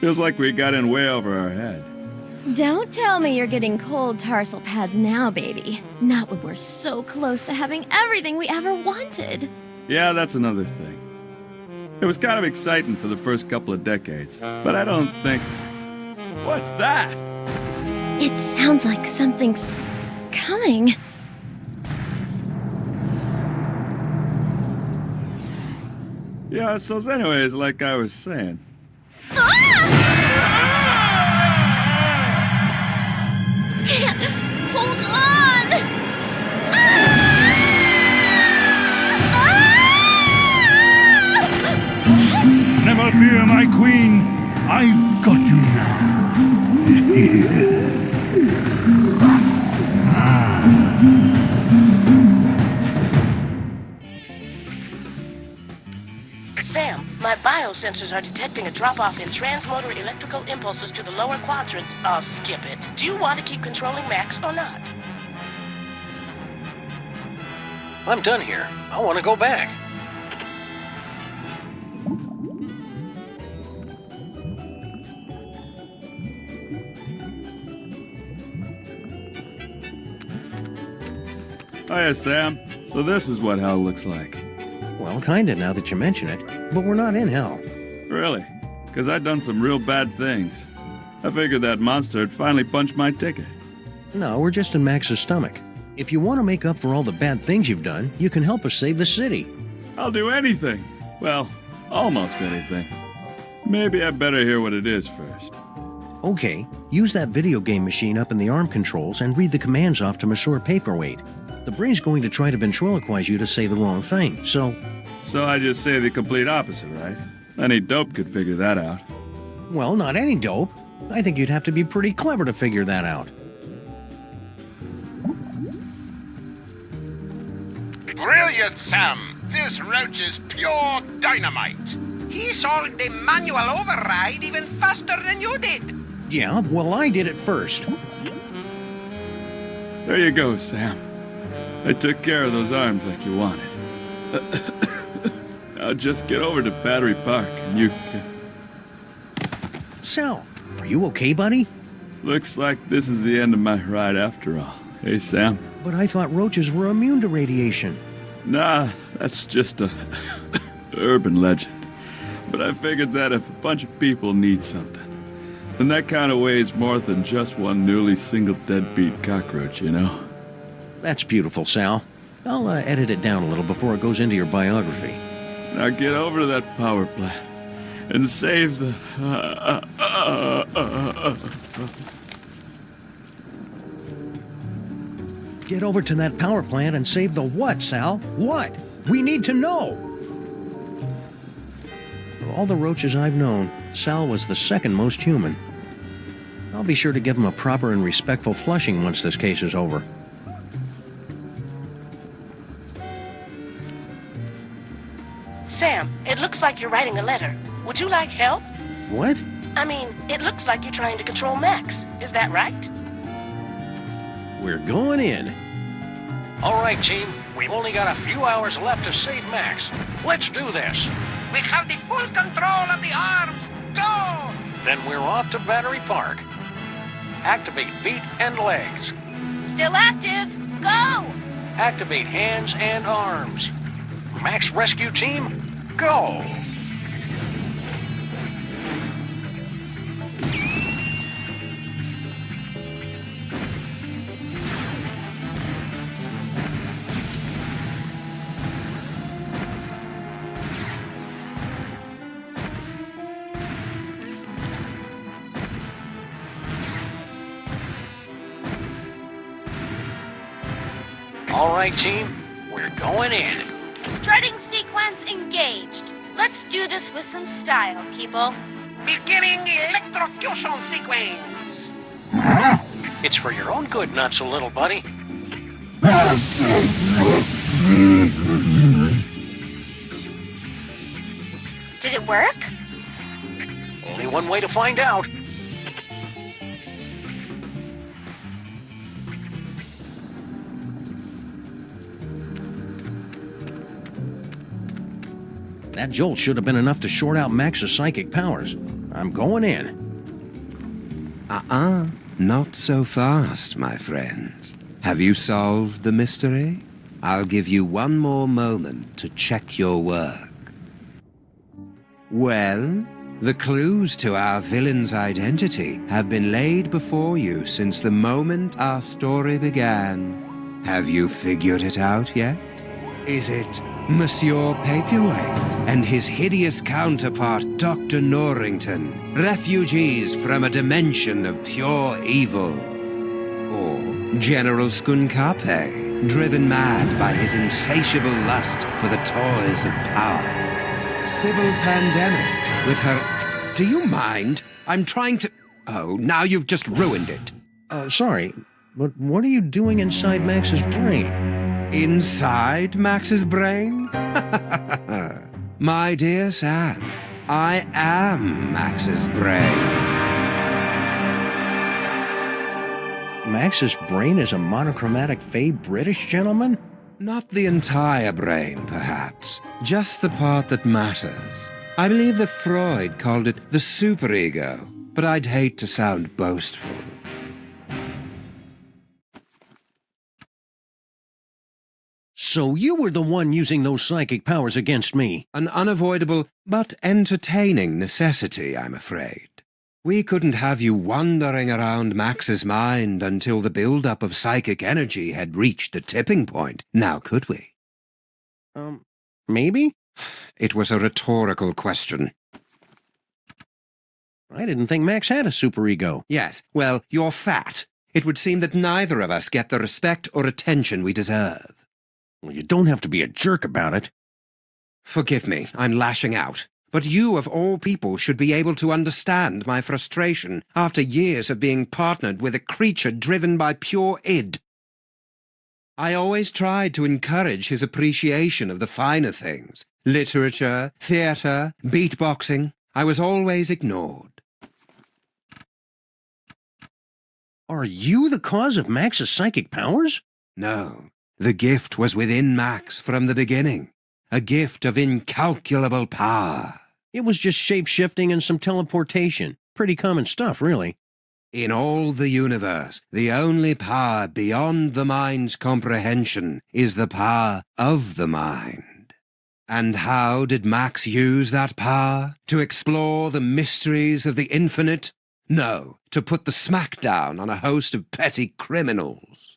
Feels like we got in way over our head. Don't tell me you're getting cold tarsal pads now, baby. Not when we're so close to having everything we ever wanted. Yeah, that's another thing. It was kind of exciting for the first couple of decades, but I don't think... What's that? It sounds like something's coming. Yeah, so anyways, like I was saying. Hold on! Never fear, my queen. I've got you now. Sam, my biosensors are detecting a drop-off in transmotor electrical impulses to the lower quadrant. I'll skip it. Do you want to keep controlling Max or not? I'm done here. I want to go back. Hiya, Sam. So this is what hell looks like. Well, kinda now that you mention it, but we're not in hell. Really? Because I'd done some real bad things. I figured that monster had finally punched my ticket. No, we're just in Max's stomach. If you want to make up for all the bad things you've done, you can help us save the city. I'll do anything. Well, almost anything. Maybe I better hear what it is first. Okay, use that video game machine up in the arm controls and read the commands off to Monsieur Paperweight. The brain's going to try to ventriloquize you to say the wrong thing, so... So I just say the complete opposite, right? Any dope could figure that out. Well, not any dope. I think you'd have to be pretty clever to figure that out. Brilliant, Sam! This roach is pure dynamite! He solved the manual override even faster than you did. Yeah, well, I did it first. There you go, Sam. I took care of those arms like you wanted. Now just get over to Battery Park and you can... Sal, are you okay, buddy? Looks like this is the end of my ride after all. Hey, Sam? But I thought roaches were immune to radiation. Nah, that's just a urban legend. But I figured that if a bunch of people need something, then that kind of weighs more than just one newly single deadbeat cockroach, you know? That's beautiful, Sal. I'll edit it down a little before it goes into your biography. Now get over to that power plant and save the... Get over to that power plant and save the what, Sal? What? We need to know! Of all the roaches I've known, Sal was the second most human. I'll be sure to give him a proper and respectful flushing once this case is over. Sam, it looks like you're writing a letter. Would you like help? What? I mean, it looks like you're trying to control Max. Is that right? We're going in. All right, team. We've only got a few hours left to save Max. Let's do this. We have the full control of the arms. Go! Then we're off to Battery Park. Activate feet and legs. Still active. Go! Activate hands and arms. Max Rescue Team, go! All right, team, we're going in. Strutting sequence engaged. Let's do this with some style, people. Beginning electrocution sequence. It's for your own good, not so little buddy. Did it work? Only one way to find out. That jolt should have been enough to short out Max's psychic powers. I'm going in. Not so fast, my friends. Have you solved the mystery? I'll give you one more moment to check your work. Well, the clues to our villain's identity have been laid before you since the moment our story began. Have you figured it out yet? Is it Monsieur Paperweight and his hideous counterpart, Dr. Norrington, refugees from a dimension of pure evil? Or General Skunkape, driven mad by his insatiable lust for the toys of power? Sybil Pandemic, with her... Do you mind? I'm trying to... Oh, now you've just ruined it. Sorry, but what are you doing inside Max's brain? Inside Max's brain? My dear Sam, I am Max's brain. Max's brain is a monochromatic fey British gentleman? Not the entire brain, perhaps. Just the part that matters. I believe that Freud called it the superego, but I'd hate to sound boastful. So you were the one using those psychic powers against me. An unavoidable but entertaining necessity, I'm afraid. We couldn't have you wandering around Max's mind until the build-up of psychic energy had reached a tipping point, now could we? Maybe? It was a rhetorical question. I didn't think Max had a superego. Yes, well, you're fat. It would seem that neither of us get the respect or attention we deserve. Well, you don't have to be a jerk about it. Forgive me, I'm lashing out. But you, of all people, should be able to understand my frustration after years of being partnered with a creature driven by pure id. I always tried to encourage his appreciation of the finer things. Literature, theatre, beatboxing. I was always ignored. Are you the cause of Max's psychic powers? No. The gift was within Max from the beginning. A gift of incalculable power. It was just shape-shifting and some teleportation. Pretty common stuff, really. In all the universe, the only power beyond the mind's comprehension is the power of the mind. And how did Max use that power? To explore the mysteries of the infinite? No, to put the smackdown on a host of petty criminals.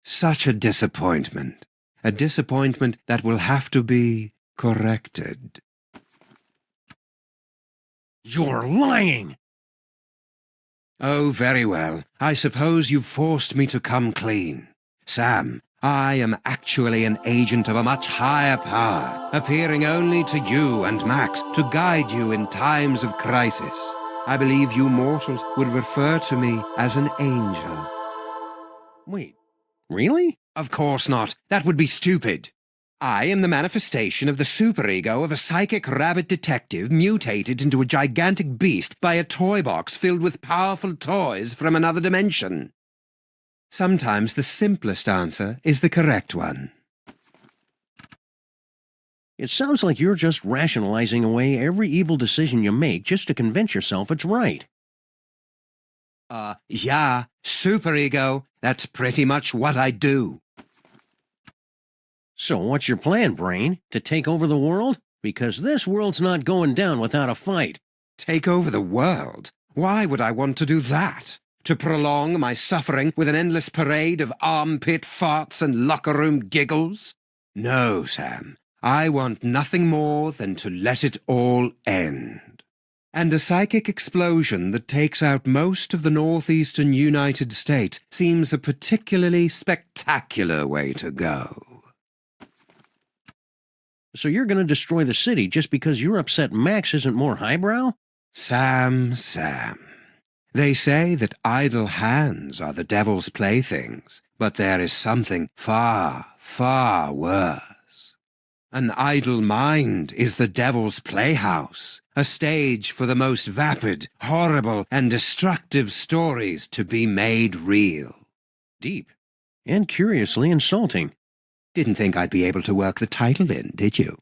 Such a disappointment. A disappointment that will have to be corrected. You're lying! Oh, very well. I suppose you've forced me to come clean. Sam, I am actually an agent of a much higher power, appearing only to you and Max to guide you in times of crisis. I believe you mortals would refer to me as an angel. Wait, really? Of course not. That would be stupid. I am the manifestation of the superego of a psychic rabbit detective mutated into a gigantic beast by a toy box filled with powerful toys from another dimension. Sometimes the simplest answer is the correct one. It sounds like you're just rationalizing away every evil decision you make just to convince yourself it's right. Yeah, superego. That's pretty much what I do. So what's your plan, Brain? To take over the world? Because this world's not going down without a fight. Take over the world? Why would I want to do that? To prolong my suffering with an endless parade of armpit farts and locker room giggles? No, Sam. I want nothing more than to let it all end. And a psychic explosion that takes out most of the northeastern United States seems a particularly spectacular way to go. So you're going to destroy the city just because you're upset Max isn't more highbrow? Sam. They say that idle hands are the devil's playthings, but there is something far, far worse. An idle mind is the devil's playhouse, a stage for the most vapid, horrible, and destructive stories to be made real. Deep. And curiously insulting. Didn't think I'd be able to work the title in, did you?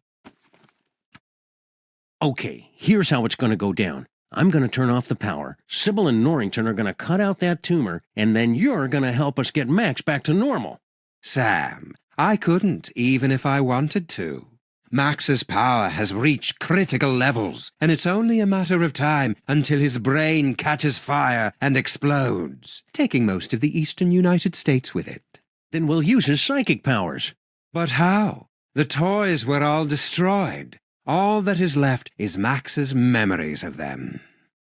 Okay, here's how it's going to go down. I'm going to turn off the power. Sybil and Norrington are going to cut out that tumor, and then you're going to help us get Max back to normal. Sam, I couldn't, even if I wanted to. Max's power has reached critical levels, and it's only a matter of time until his brain catches fire and explodes, taking most of the eastern United States with it. Then we'll use his psychic powers. But how? The toys were all destroyed. All that is left is Max's memories of them.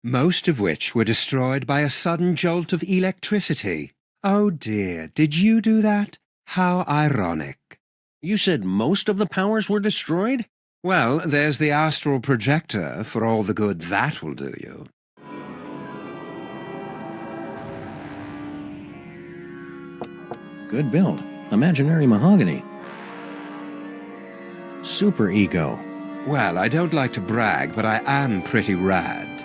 Most of which were destroyed by a sudden jolt of electricity. Oh dear, did you do that? How ironic. You said most of the powers were destroyed? Well, there's the astral projector, for all the good that will do you. Good build. Imaginary mahogany. Super ego. Well, I don't like to brag, but I am pretty rad.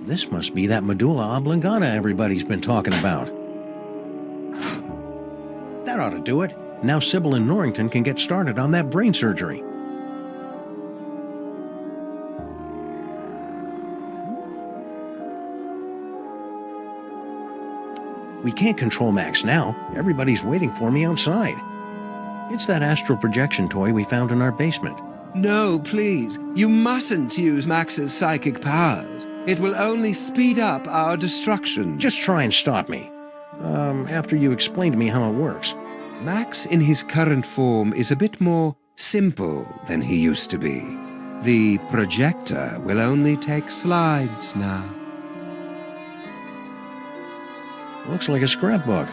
This must be that medulla oblongata everybody's been talking about. That ought to do it. Now Sybil and Norrington can get started on that brain surgery. We can't control Max now. Everybody's waiting for me outside. It's that astral projection toy we found in our basement. No, please. You mustn't use Max's psychic powers. It will only speed up our destruction. Just try and stop me. After you explain to me how it works. Max in his current form is a bit more simple than he used to be. The projector will only take slides now. Looks like a scrapbook.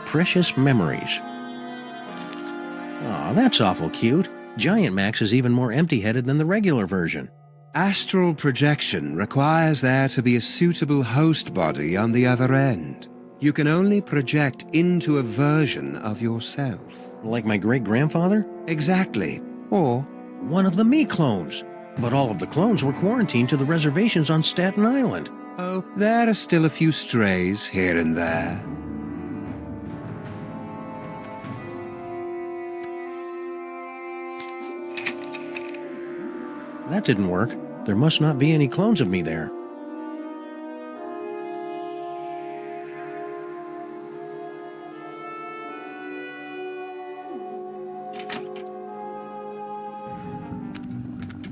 Precious memories. Aw, that's awful cute. Giant Max is even more empty-headed than the regular version. Astral projection requires there to be a suitable host body on the other end. You can only project into a version of yourself. Like my great-grandfather? Exactly. Or one of the me clones. But all of the clones were quarantined to the reservations on Staten Island. Oh, there are still a few strays here and there. That didn't work. There must not be any clones of me there.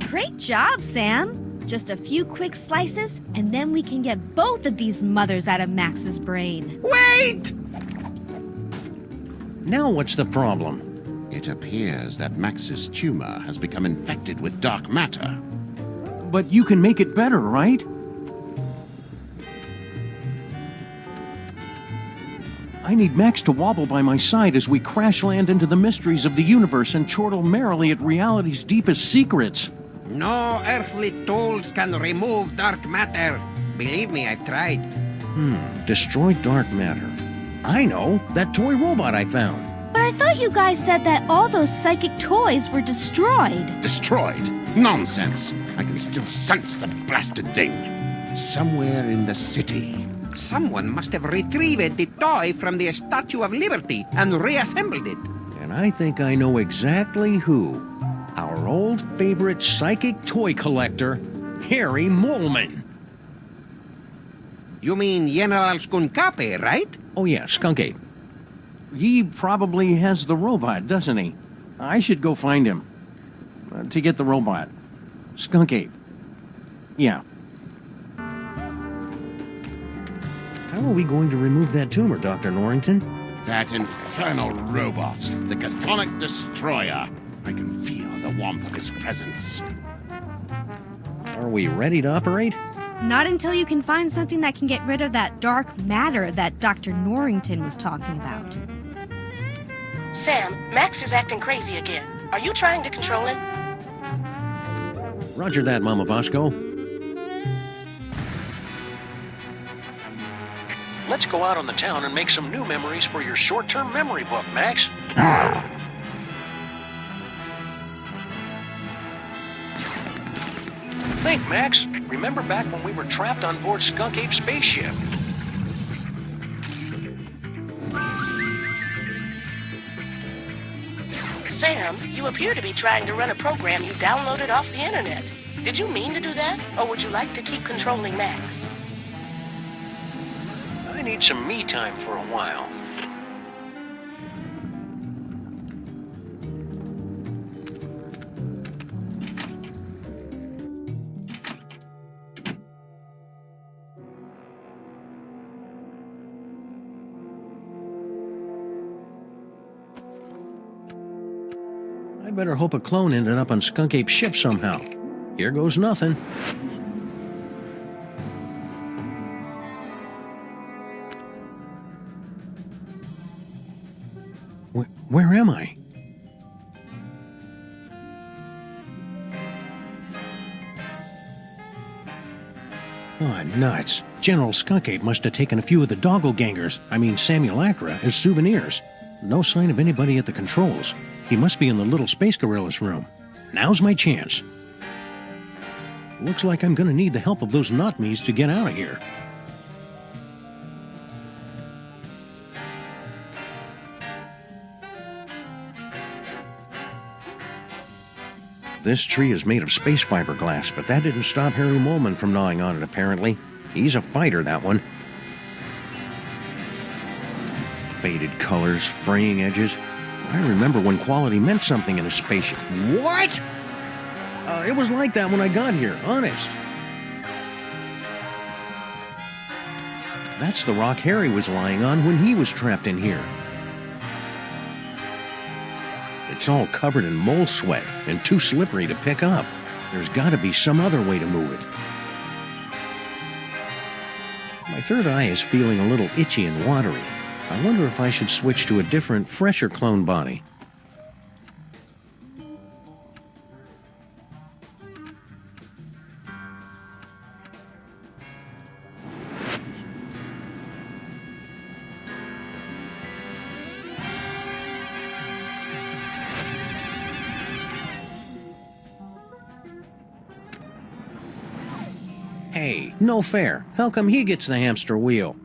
Great job, Sam. Just a few quick slices, and then we can get both of these mothers out of Max's brain. Wait! Now what's the problem? It appears that Max's tumor has become infected with dark matter. But you can make it better, right? I need Max to wobble by my side as we crash land into the mysteries of the universe and chortle merrily at reality's deepest secrets. No earthly tools can remove dark matter. Believe me, I've tried. Destroy dark matter. I know, that toy robot I found. But I thought you guys said that all those psychic toys were destroyed. Destroyed? Nonsense! I can still sense the blasted thing. Somewhere in the city. Someone must have retrieved the toy from the Statue of Liberty and reassembled it. And I think I know exactly who. Our old favorite psychic toy collector, Harry Molman. You mean General Skunkape, right? Oh yeah, Skunk Ape. He probably has the robot, doesn't he? I should go find him. To get the robot. Skunk Ape. Yeah. How are we going to remove that tumor, Dr. Norrington? That infernal robot, the Chthonic Destroyer. I can feel the warmth of his presence. Are we ready to operate? Not until you can find something that can get rid of that dark matter that Dr. Norrington was talking about. Sam, Max is acting crazy again. Are you trying to control him? Roger that, Mama Bosco. Let's go out on the town and make some new memories for your short-term memory book, Max. Think, Max. Remember back when we were trapped on board Skunk Ape's spaceship? Sam, you appear to be trying to run a program you downloaded off the internet. Did you mean to do that, or would you like to keep controlling Max? I need some me time for a while. I'd better hope a clone ended up on Skunk Ape's ship somehow. Here goes nothing. Where am I? Oh, nuts. General Skunk Ape must have taken a few of the doppelgangers, Simulacra, as souvenirs. No sign of anybody at the controls. He must be in the little space gorilla's room. Now's my chance. Looks like I'm gonna need the help of those not-me's to get out of here. This tree is made of space fiberglass, but that didn't stop Harry Molman from gnawing on it, apparently. He's a fighter, that one. Faded colors, fraying edges. I remember when quality meant something in a spaceship. What? It was like that when I got here, honest. That's the rock Harry was lying on when he was trapped in here. It's all covered in mole sweat and too slippery to pick up. There's got to be some other way to move it. My third eye is feeling a little itchy and watery. I wonder if I should switch to a different, fresher clone body. Hey, no fair. How come he gets the hamster wheel?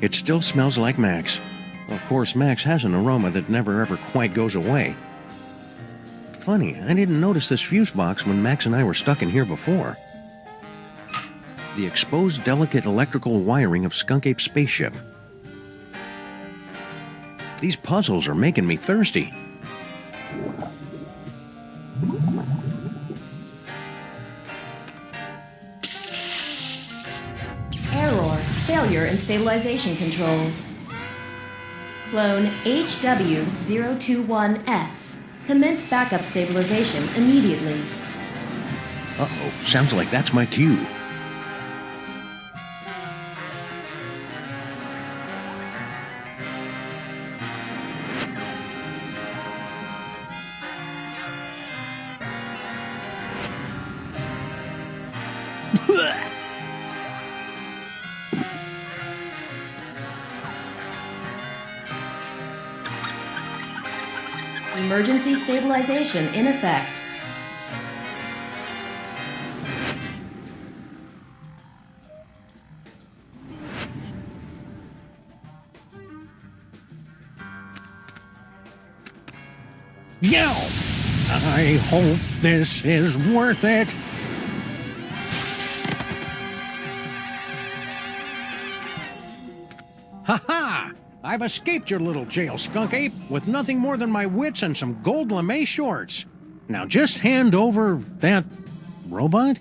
It still smells like Max. Of course, Max has an aroma that never ever quite goes away. Funny, I didn't notice this fuse box when Max and I were stuck in here before. The exposed delicate electrical wiring of Skunk Ape's spaceship. These puzzles are making me thirsty. Error. Failure in stabilization controls. Clone HW021S. Commence backup stabilization immediately. Uh-oh, sounds like that's my cue. Emergency stabilization in effect. Yo! I hope this is worth it. Ha-ha! I've escaped your little jail, Skunk Ape, with nothing more than my wits and some gold lame shorts. Now just hand over that robot?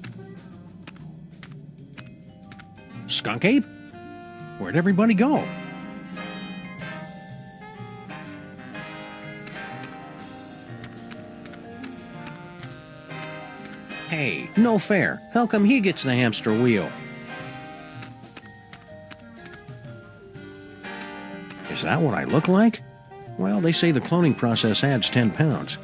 Skunk Ape? Where'd everybody go? Hey, no fair. How come he gets the hamster wheel? Is that what I look like? Well, they say the cloning process adds 10 pounds.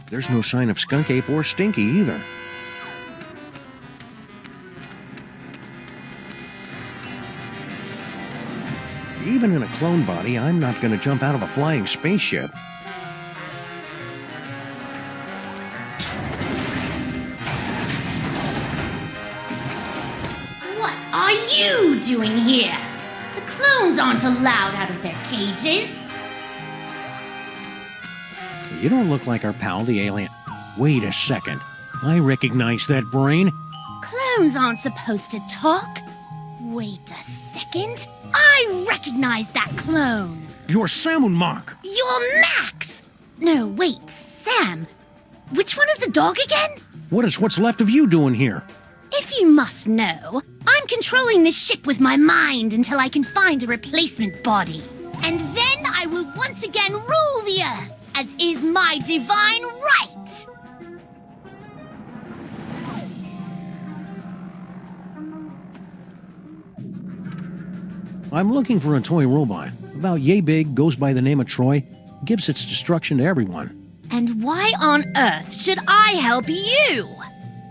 There's no sign of Skunk Ape or Stinky either. Even in a clone body, I'm not going to jump out of a flying spaceship. What are you doing here? The clones aren't allowed out of their cages. You don't look like our pal, the alien. Wait a second. I recognize that brain. Clones aren't supposed to talk. Wait a second. I recognize that clone. You're Samunmak. You're Max. No, wait, Sam. Which one is the dog again? What is what's left of you doing here? If you must know, I'm controlling this ship with my mind until I can find a replacement body. And then I will once again rule the Earth, as is my divine right. I'm looking for a toy robot. About yay big, goes by the name of Troy, gives its destruction to everyone. And why on earth should I help you?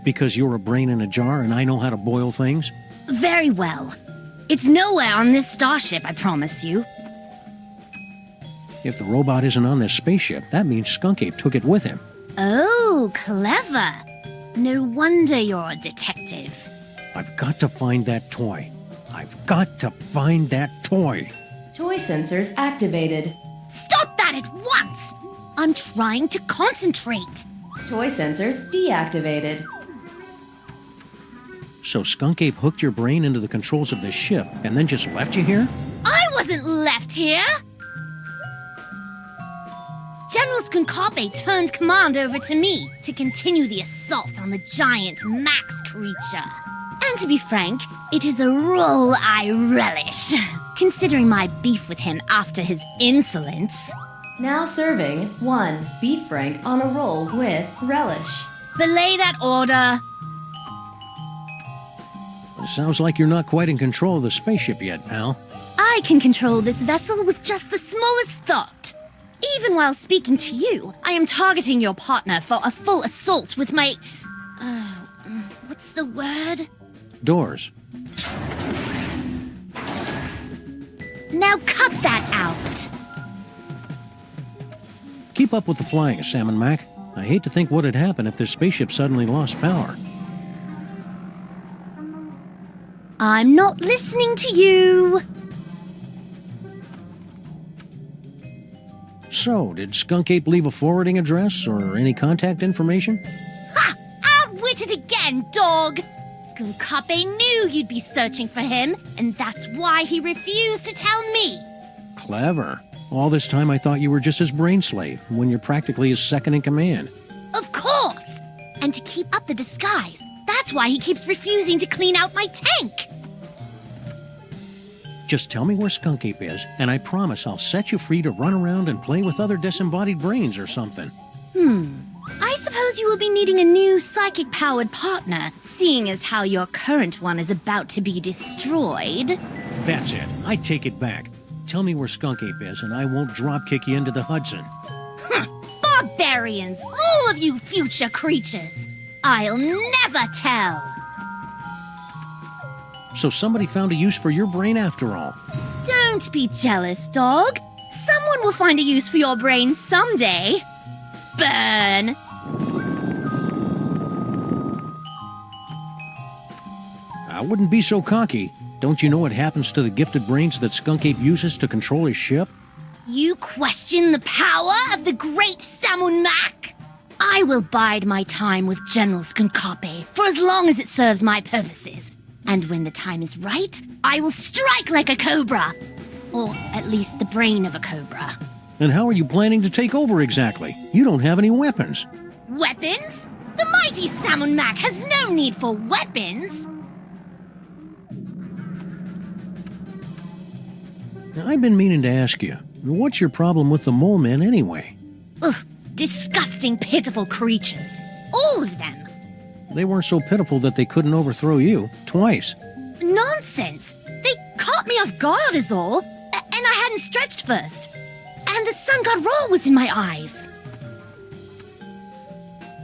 Because you're a brain in a jar and I know how to boil things? Very well. It's nowhere on this starship, I promise you. If the robot isn't on this spaceship, that means Skunk Ape took it with him. Oh, clever. No wonder you're a detective. I've got to find that toy. I've got to find that toy. Toy sensors activated. Stop that at once! I'm trying to concentrate. Toy sensors deactivated. So Skunk Ape hooked your brain into the controls of this ship and then just left you here? I wasn't left here! General Skunkape turned command over to me to continue the assault on the giant Max creature. And to be frank, it is a role I relish, considering my beef with him after his insolence. Now serving 1 beef frank on a roll with relish. Belay that order. It sounds like you're not quite in control of the spaceship yet, pal. I can control this vessel with just the smallest thought. Even while speaking to you, I am targeting your partner for a full assault with my... what's the word? Doors. Now cut that out. Keep up with the flying, Salmon Mac. I hate to think what had happened if this spaceship suddenly lost power. I'm not listening to you. So, did Skunk Ape leave a forwarding address or any contact information? Ha! Outwitted again, dog! Skunkape knew you'd be searching for him, and that's why he refused to tell me. Clever. All this time I thought you were just his brain slave, when you're practically his second in command. Of course! And to keep up the disguise, that's why he keeps refusing to clean out my tank. Just tell me where Skunk Ape is, and I promise I'll set you free to run around and play with other disembodied brains or something. I suppose you will be needing a new psychic-powered partner, seeing as how your current one is about to be destroyed. That's it. I take it back. Tell me where Skunk Ape is, and I won't drop-kick you into the Hudson. Barbarians! All of you future creatures! I'll never tell! So somebody found a use for your brain after all. Don't be jealous, dog. Someone will find a use for your brain someday. Burn! I wouldn't be so cocky. Don't you know what happens to the gifted brains that Skunk Ape uses to control his ship? You question the power of the great Samun Mac? I will bide my time with General Skunkape for as long as it serves my purposes. And when the time is right, I will strike like a cobra. Or at least the brain of a cobra. And how are you planning to take over exactly? You don't have any weapons. Weapons? The mighty Samun Mac has no need for weapons. Now, I've been meaning to ask you, what's your problem with the mole men anyway? Ugh, disgusting, pitiful creatures. All of them. They weren't so pitiful that they couldn't overthrow you twice. Nonsense! They caught me off guard is all. And I hadn't stretched first. And the sun god roll was in my eyes.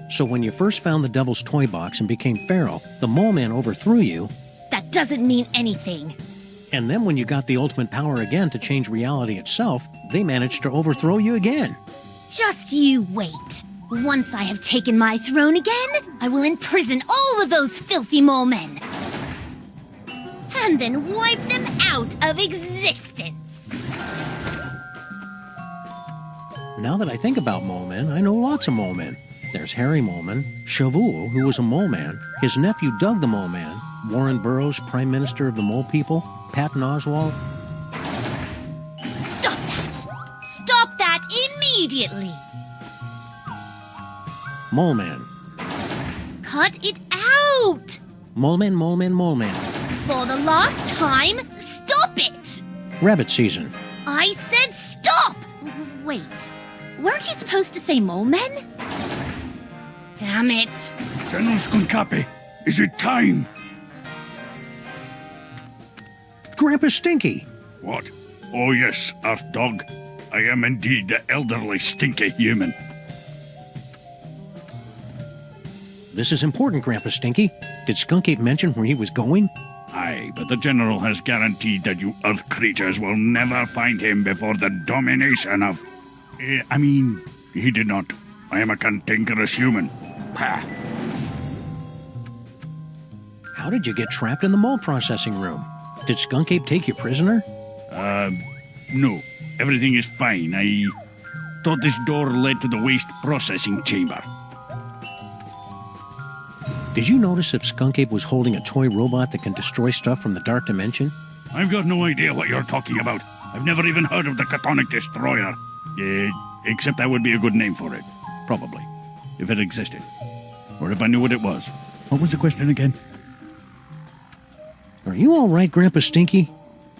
So when you first found the Devil's Toy Box and became feral, the mole man overthrew you. That doesn't mean anything. And then when you got the ultimate power again to change reality itself, they managed to overthrow you again. Just you wait. Once I have taken my throne again, I will imprison all of those filthy mole men. And then wipe them out of existence. Now that I think about mole men, I know lots of mole men. There's Harry Moleman, Shavul, who was a mole man, his nephew Doug the Mole Man, Warren Burroughs, Prime Minister of the Mole People, Patton Oswalt. Stop that! Stop that immediately! Mole Man. Cut it out! Mole Man, Mole Man, Mole Man. For the last time, stop it! Rabbit season. I said stop! Wait, weren't you supposed to say mole men? Damn it. General Skunkape, is it time? Grandpa Stinky. What? Oh yes, Earth Dog. I am indeed the elderly stinky human. This is important, Grandpa Stinky. Did Skunk Ape mention where he was going? Aye, but the General has guaranteed that you Earth creatures will never find him before the domination of... he did not. I am a cantankerous human. Pah. How did you get trapped in the mole processing room? Did Skunk Ape take you prisoner? No, everything is fine. I thought this door led to the waste processing chamber. Did you notice if Skunk Ape was holding a toy robot that can destroy stuff from the dark dimension? I've got no idea what you're talking about. I've never even heard of the Chthonic Destroyer. Except that would be a good name for it. Probably. If it existed. Or if I knew what it was. What was the question again? Are you all right, Grandpa Stinky?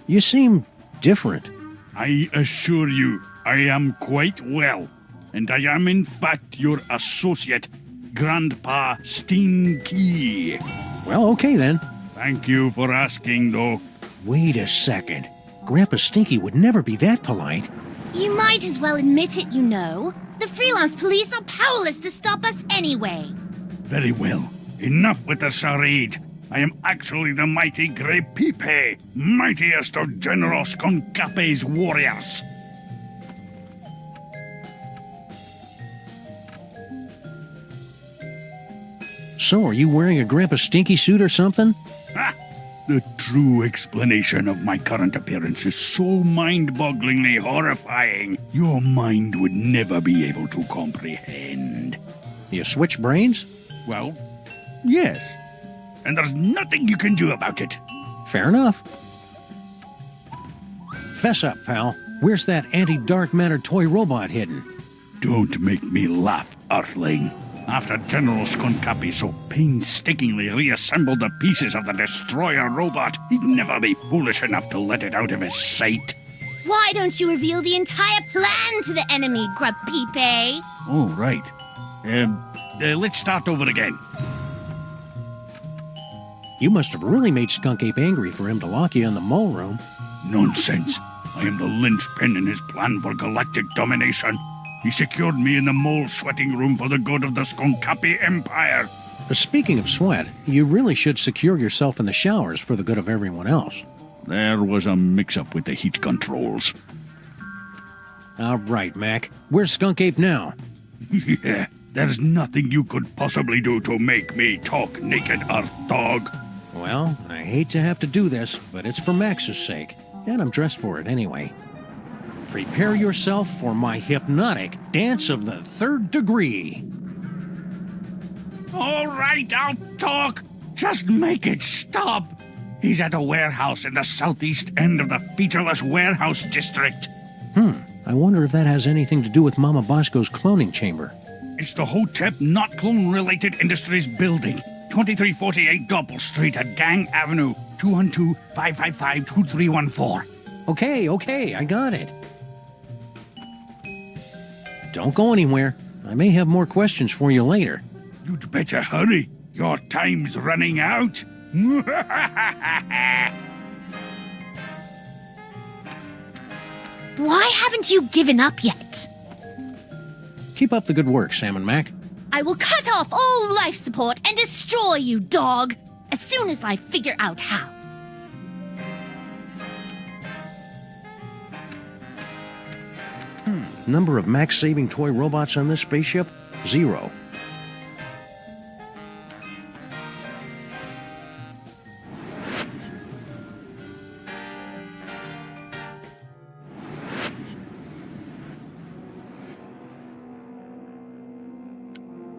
You seem different. I assure you, I am quite well. And I am in fact your associate, Grandpa Stinky. Well, okay then. Thank you for asking, though. Wait a second. Grandpa Stinky would never be that polite. You might as well admit it, you know. The freelance police are powerless to stop us anyway. Very well. Enough with the charade. I am actually the mighty Grey Pipe, mightiest of General Skonkape's warriors. So, are you wearing a Grandpa Stinky suit or something? Ha! The true explanation of my current appearance is so mind-bogglingly horrifying, your mind would never be able to comprehend. You switch brains? Well, yes. And there's nothing you can do about it. Fair enough. Fess up, pal. Where's that anti-dark matter toy robot hidden? Don't make me laugh, Earthling. After General Skonkape so painstakingly reassembled the pieces of the Destroyer robot, he'd never be foolish enough to let it out of his sight. Why don't you reveal the entire plan to the enemy, Grapipe? Oh, right. Let's start over again. You must have really made Skunk Ape angry for him to lock you in the mole room. Nonsense. I am the linchpin in his plan for galactic domination. He secured me in the mole sweating room for the good of the Skonkape Empire. Speaking of sweat, you really should secure yourself in the showers for the good of everyone else. There was a mix-up with the heat controls. All right, Mac. Where's Skunk Ape now? Yeah, there's nothing you could possibly do to make me talk, naked Earth Dog. Well, I hate to have to do this, but it's for Max's sake, and I'm dressed for it anyway. Prepare yourself for my hypnotic dance of the third degree. All right, I'll talk. Just make it stop. He's at a warehouse in the southeast end of the featureless warehouse district. I wonder if that has anything to do with Mama Bosco's cloning chamber. It's the Hotep Not Clone-Related Industries building. 2348 Doppel Street at Gang Avenue, 212-555-2314. Okay, I got it. Don't go anywhere. I may have more questions for you later. You'd better hurry. Your time's running out. Why haven't you given up yet? Keep up the good work, Sam and Mac. I will cut off all life support and destroy you, dog, as soon as I figure out how. Number of max-saving toy robots on this spaceship? 0.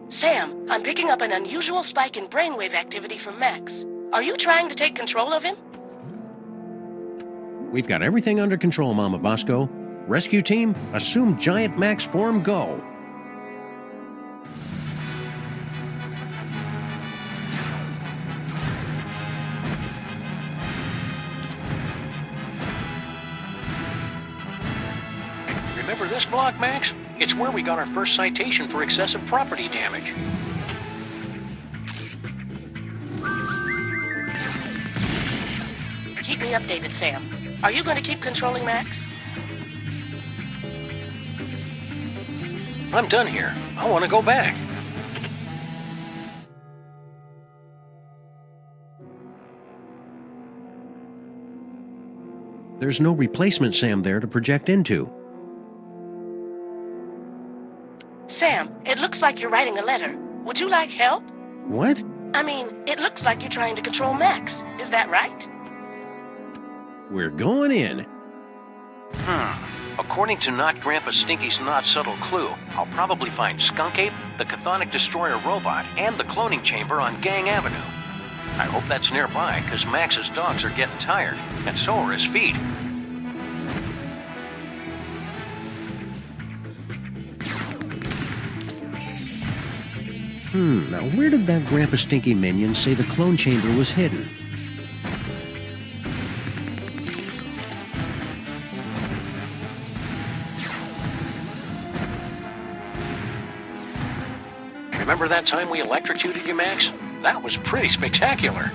Sam, I'm picking up an unusual spike in brainwave activity from Max. Are you trying to take control of him? We've got everything under control, Mama Bosco. Rescue team, assume Giant Max form, go. Remember this block, Max? It's where we got our first citation for excessive property damage. Keep me updated, Sam. Are you going to keep controlling Max? I'm done here. I want to go back. There's no replacement Sam there to project into. Sam, it looks like you're writing a letter. Would you like help? What? I mean, it looks like you're trying to control Max. Is that right? We're going in. According to Not Grandpa Stinky's not subtle clue, I'll probably find Skunk Ape, the Chthonic Destroyer robot, and the cloning chamber on Gang Avenue. I hope that's nearby, because Max's dogs are getting tired, and so are his feet. Now where did that Grandpa Stinky minion say the clone chamber was hidden? Remember that time we electrocuted you, Max? That was pretty spectacular.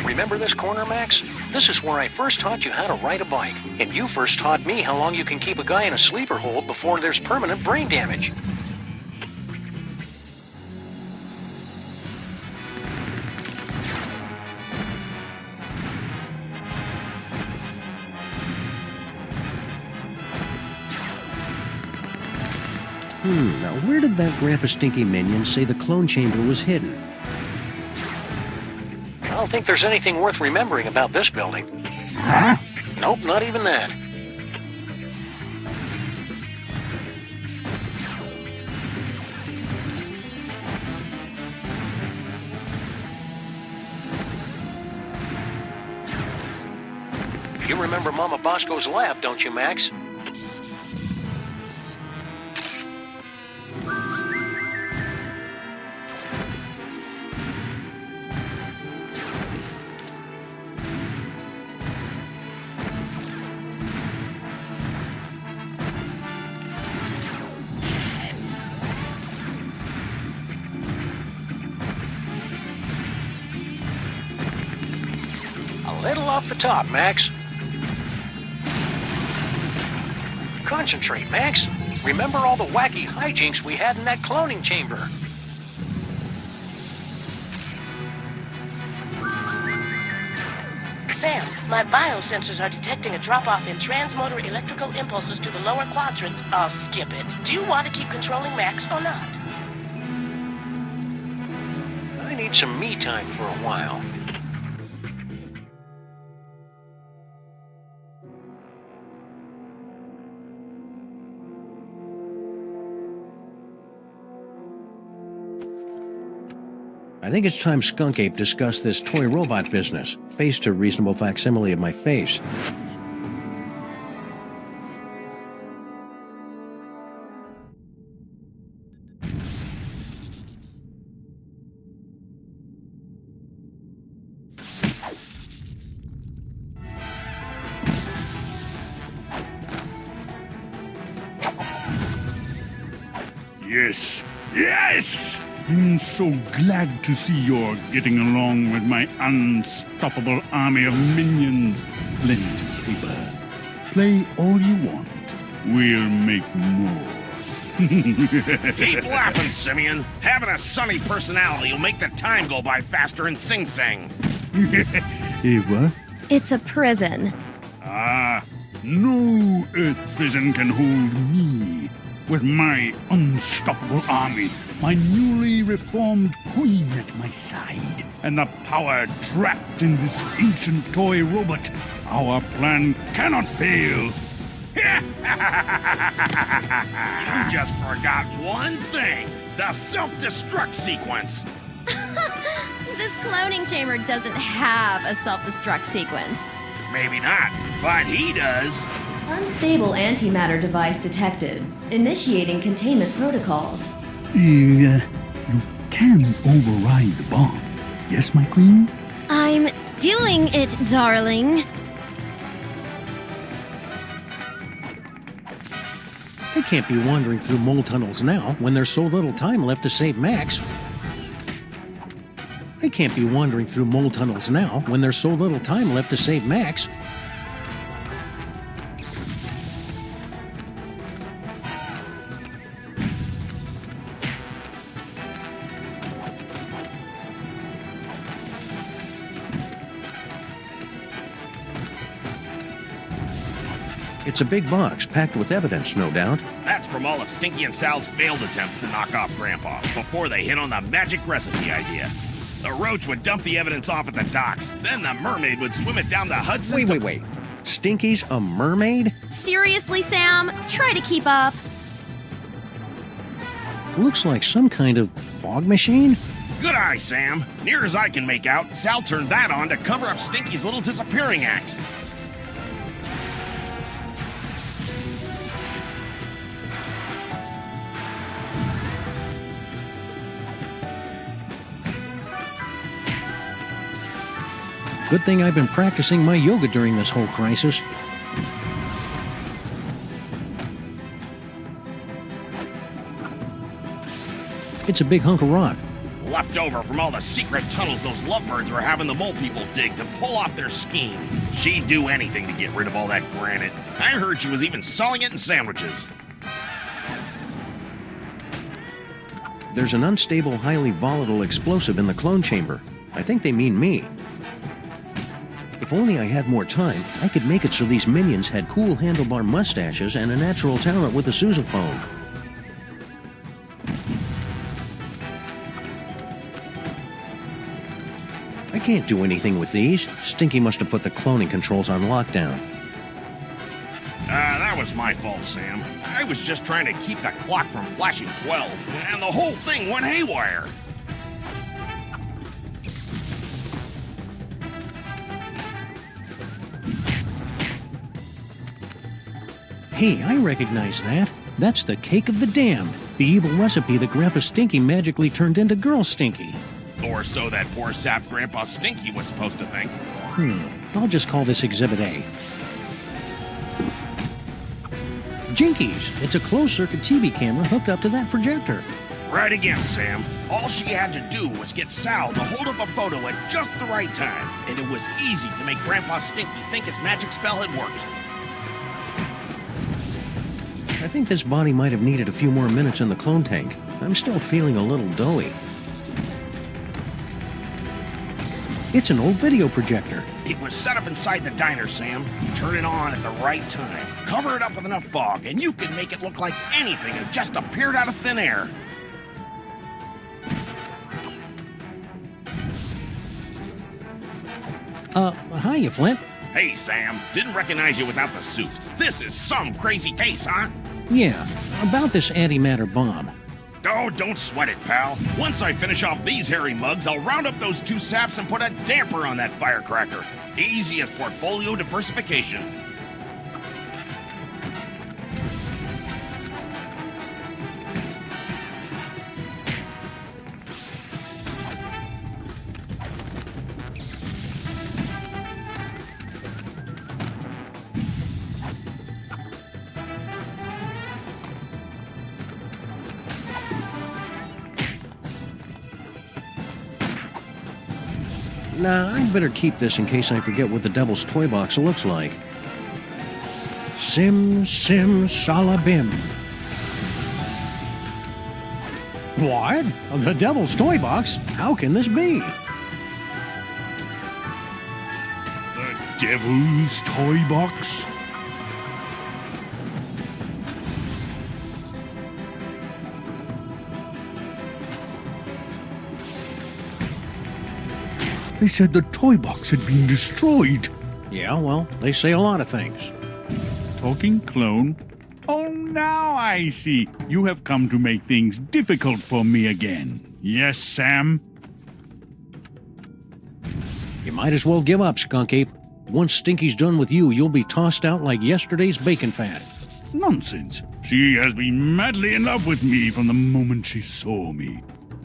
Remember this corner, Max? This is where I first taught you how to ride a bike, and you first taught me how long you can keep a guy in a sleeper hold before there's permanent brain damage. Now where did that Grandpa Stinky minion say the clone chamber was hidden? I don't think there's anything worth remembering about this building. Huh? Nope, not even that. You remember Mama Bosco's lab, don't you, Max? A little off the top, Max. Concentrate, Max. Remember all the wacky hijinks we had in that cloning chamber. Sam, my biosensors are detecting a drop-off in transmotor electrical impulses to the lower quadrants. I'll skip it. Do you want to keep controlling Max or not? I need some me time for a while. I think it's time Skunk Ape discussed this toy robot business. Faced a reasonable facsimile of my face. Yes, yes! I'm so glad to see you're getting along with my unstoppable army of minions. Plenty of paper. Play all you want. We'll make more. Keep laughing, Simeon. Having a sunny personality will make the time go by faster in Sing Sing. Eva? It's a prison. Ah, no Earth prison can hold me. With my unstoppable army, my newly reformed queen at my side, and the power trapped in this ancient toy robot, our plan cannot fail. You just forgot one thing. The self-destruct sequence. This cloning chamber doesn't have a self-destruct sequence. Maybe not, but he does. Unstable antimatter device detected. Initiating containment protocols. You can override the bomb. Yes, my queen? I'm doing it, darling. They can't be wandering through mole tunnels now when there's so little time left to save Max. They can't be wandering through mole tunnels now when there's so little time left to save Max. It's a big box, packed with evidence, no doubt. That's from all of Stinky and Sal's failed attempts to knock off Grandpa before they hit on the magic recipe idea. The roach would dump the evidence off at the docks. Then the mermaid would swim it down the Hudson. Wait. Stinky's a mermaid? Seriously, Sam? Try to keep up. Looks like some kind of fog machine. Good eye, Sam. Near as I can make out, Sal turned that on to cover up Stinky's little disappearing act. Good thing I've been practicing my yoga during this whole crisis. It's a big hunk of rock. Left over from all the secret tunnels those lovebirds were having the mole people dig to pull off their scheme. She'd do anything to get rid of all that granite. I heard she was even selling it in sandwiches. There's an unstable, highly volatile explosive in the clone chamber. I think they mean me. If only I had more time, I could make it so these minions had cool handlebar mustaches and a natural talent with the sousaphone. I can't do anything with these. Stinky must have put the cloning controls on lockdown. That was my fault, Sam. I was just trying to keep the clock from flashing 12, and the whole thing went haywire. Hey, I recognize that. That's the cake of the damned. The evil recipe that Grandpa Stinky magically turned into Girl Stinky. Or so that poor sap Grandpa Stinky was supposed to think. I'll just call this Exhibit A. Jinkies! It's a closed-circuit TV camera hooked up to that projector. Right again, Sam. All she had to do was get Sal to hold up a photo at just the right time, and it was easy to make Grandpa Stinky think his magic spell had worked. I think this body might have needed a few more minutes in the clone tank. I'm still feeling a little doughy. It's an old video projector. It was set up inside the diner, Sam. Turn it on at the right time. Cover it up with enough fog, and you can make it look like anything had just appeared out of thin air. Hiya, Flint. Hey, Sam. Didn't recognize you without the suit. This is some crazy case, huh? Yeah, about this antimatter bomb. Oh, don't sweat it, pal. Once I finish off these hairy mugs, I'll round up those two saps and put a damper on that firecracker. Easy as portfolio diversification. Nah, I'd better keep this in case I forget what the Devil's Toy Box looks like. Sim Salabim. What? The Devil's Toy Box? How can this be? The Devil's Toy Box? They said the toy box had been destroyed. Yeah, well, they say a lot of things. Talking clone? Oh, now I see. You have come to make things difficult for me again. Yes, Sam? You might as well give up, Skunk Ape. Once Stinky's done with you, you'll be tossed out like yesterday's bacon fat. Nonsense. She has been madly in love with me from the moment she saw me.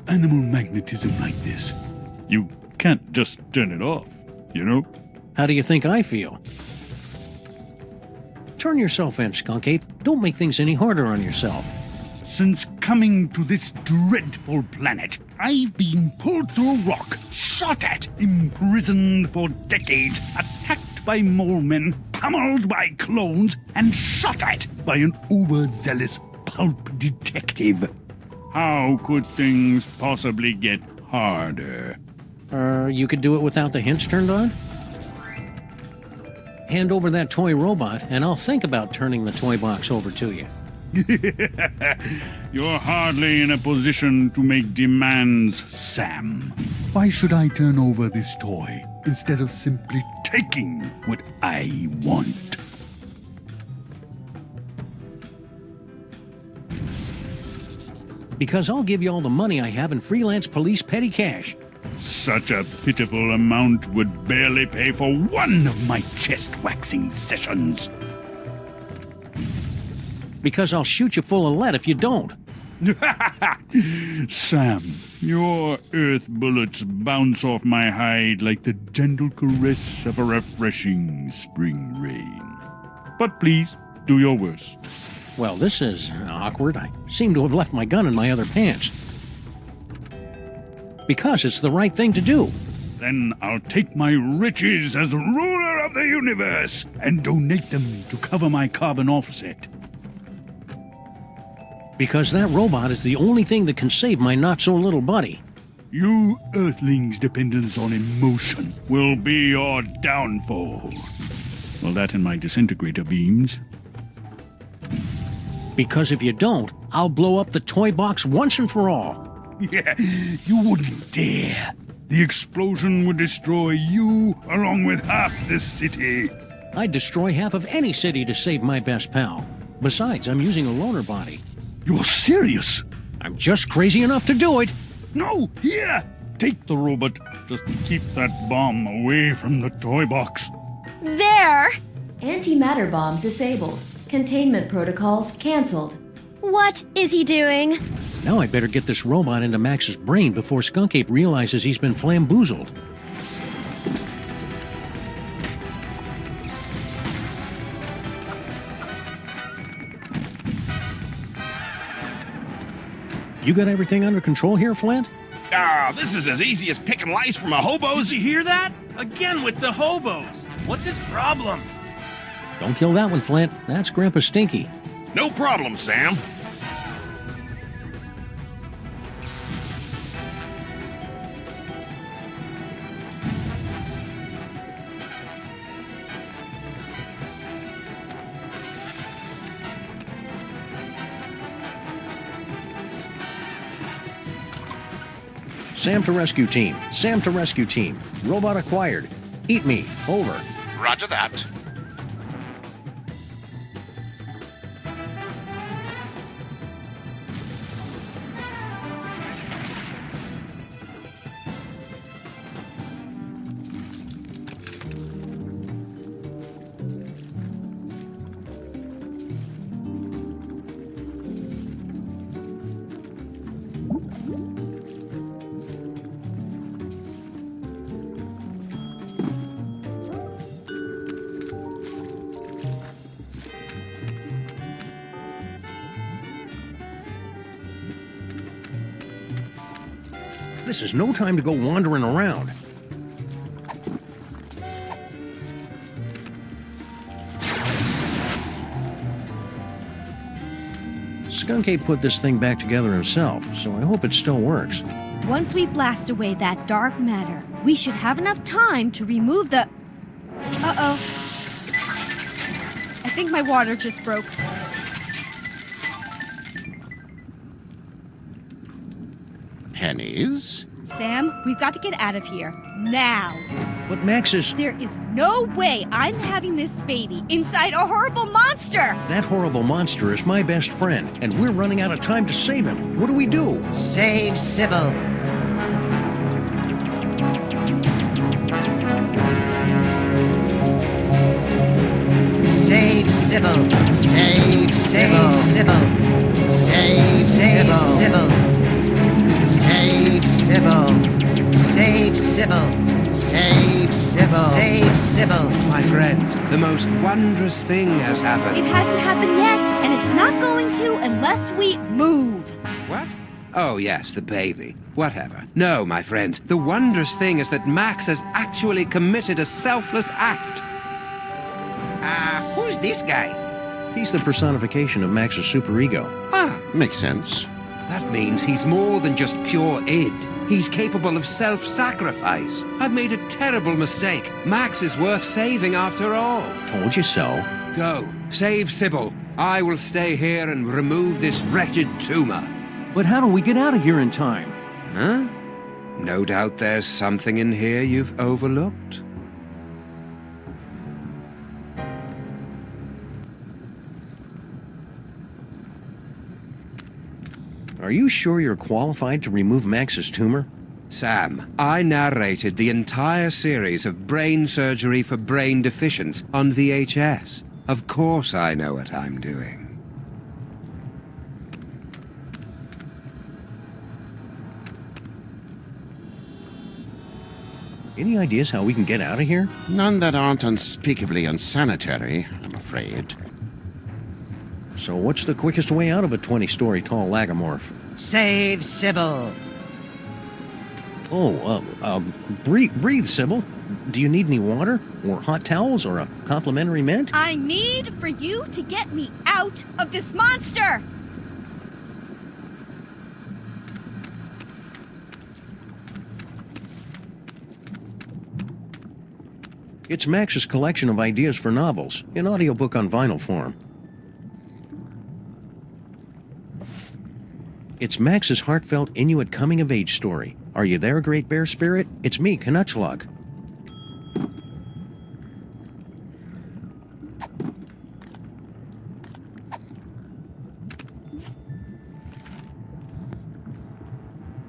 Animal magnetism like this. You can't just turn it off, you know? How do you think I feel? Turn yourself in, Skunk Ape. Don't make things any harder on yourself. Since coming to this dreadful planet, I've been pulled through a rock, shot at, imprisoned for decades, attacked by mole men, pummeled by clones, and shot at by an overzealous pulp detective. How could things possibly get harder? You could do it without the hints turned on? Hand over that toy robot, and I'll think about turning the toy box over to you. You're hardly in a position to make demands, Sam. Why should I turn over this toy instead of simply taking what I want? Because I'll give you all the money I have in freelance police petty cash. Such a pitiful amount would barely pay for one of my chest-waxing sessions. Because I'll shoot you full of lead if you don't. Sam, your earth bullets bounce off my hide like the gentle caress of a refreshing spring rain. But please, do your worst. Well, this is awkward. I seem to have left my gun in my other pants. Because it's the right thing to do. Then I'll take my riches as ruler of the universe and donate them to cover my carbon offset. Because that robot is the only thing that can save my not-so-little buddy. You Earthlings' dependence on emotion will be your downfall. Well, that and my disintegrator beams. Because if you don't, I'll blow up the toy box once and for all. Yeah, you wouldn't dare. The explosion would destroy you along with half the city. I'd destroy half of any city to save my best pal. Besides, I'm using a loaner body. You're serious? I'm just crazy enough to do it. No, here! Take the robot. Just keep that bomb away from the toy box. There! Antimatter bomb disabled. Containment protocols canceled. What is he doing? Now I better get this robot into Max's brain before Skunk Ape realizes he's been flamboozled. You got everything under control here, Flint? This is as easy as picking lice from a hobo's. Did you hear that? Again with the hobos. What's his problem? Don't kill that one, Flint. That's Grandpa Stinky. No problem, Sam. Sam to rescue team. Sam to rescue team. Robot acquired. Eat me. Over. Roger that. This is no time to go wandering around. Skunk Ape put this thing back together himself, so I hope it still works. Once we blast away that dark matter, we should have enough time to remove the... Uh-oh. I think my water just broke. Pennies? Sam, we've got to get out of here. Now. But Max is... There is no way I'm having this baby inside a horrible monster! That horrible monster is my best friend, and we're running out of time to save him. What do we do? Save Sybil. Save Sybil. Save Sybil. Save Sybil. Save Sybil. Save Sybil. Save Sybil. Save Sybil. My friends, the most wondrous thing has happened. It hasn't happened yet, and it's not going to unless we move. What? Oh, yes, the baby. Whatever. No, my friends, the wondrous thing is that Max has actually committed a selfless act. Who's this guy? He's the personification of Max's superego. Ah, makes sense. That means he's more than just pure id. He's capable of self-sacrifice. I've made a terrible mistake. Max is worth saving after all. Told you so. Go, save Sybil. I will stay here and remove this wretched tumor. But how do we get out of here in time? Huh? No doubt there's something in here you've overlooked. Are you sure you're qualified to remove Max's tumor? Sam, I narrated the entire series of brain surgery for brain deficients on VHS. Of course I know what I'm doing. Any ideas how we can get out of here? None that aren't unspeakably unsanitary, I'm afraid. So what's the quickest way out of a 20-story tall lagomorph? Save Sybil. Breathe, Sybil. Do you need any water? Or hot towels? Or a complimentary mint? I need for you to get me out of this monster! It's Max's collection of ideas for novels, in audiobook on vinyl form. It's Max's heartfelt Inuit coming-of-age story. Are you there, Great Bear Spirit? It's me, Canuchlug.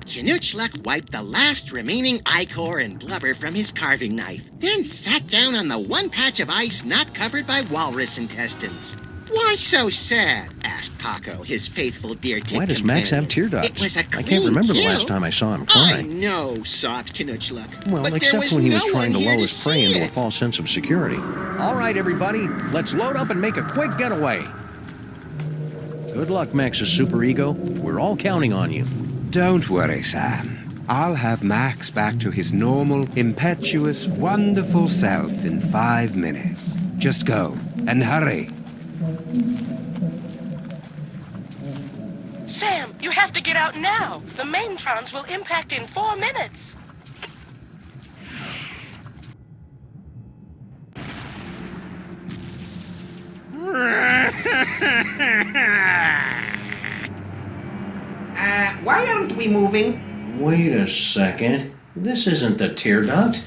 Canuchlug wiped the last remaining ichor and blubber from his carving knife, then sat down on the one patch of ice not covered by walrus intestines. Why so sad? Asked Paco, his faithful deer tick Why does Max have tear ducts? It was a I clean can't remember the kill. last time I saw him I cry. know, sobbed Canuchlug. Well, but there except was when he was no trying to one here lull his prey see into a it. false sense of security. All right, everybody, let's load up and make a quick getaway. Good luck, Max's superego. We're all counting on you. Don't worry, Sam. I'll have Max back to his normal, impetuous, wonderful self in 5 minutes. Just go, and hurry. Sam, you have to get out now. The maintrons will impact in 4 minutes. Why aren't we moving? Wait a second. This isn't the tear duct.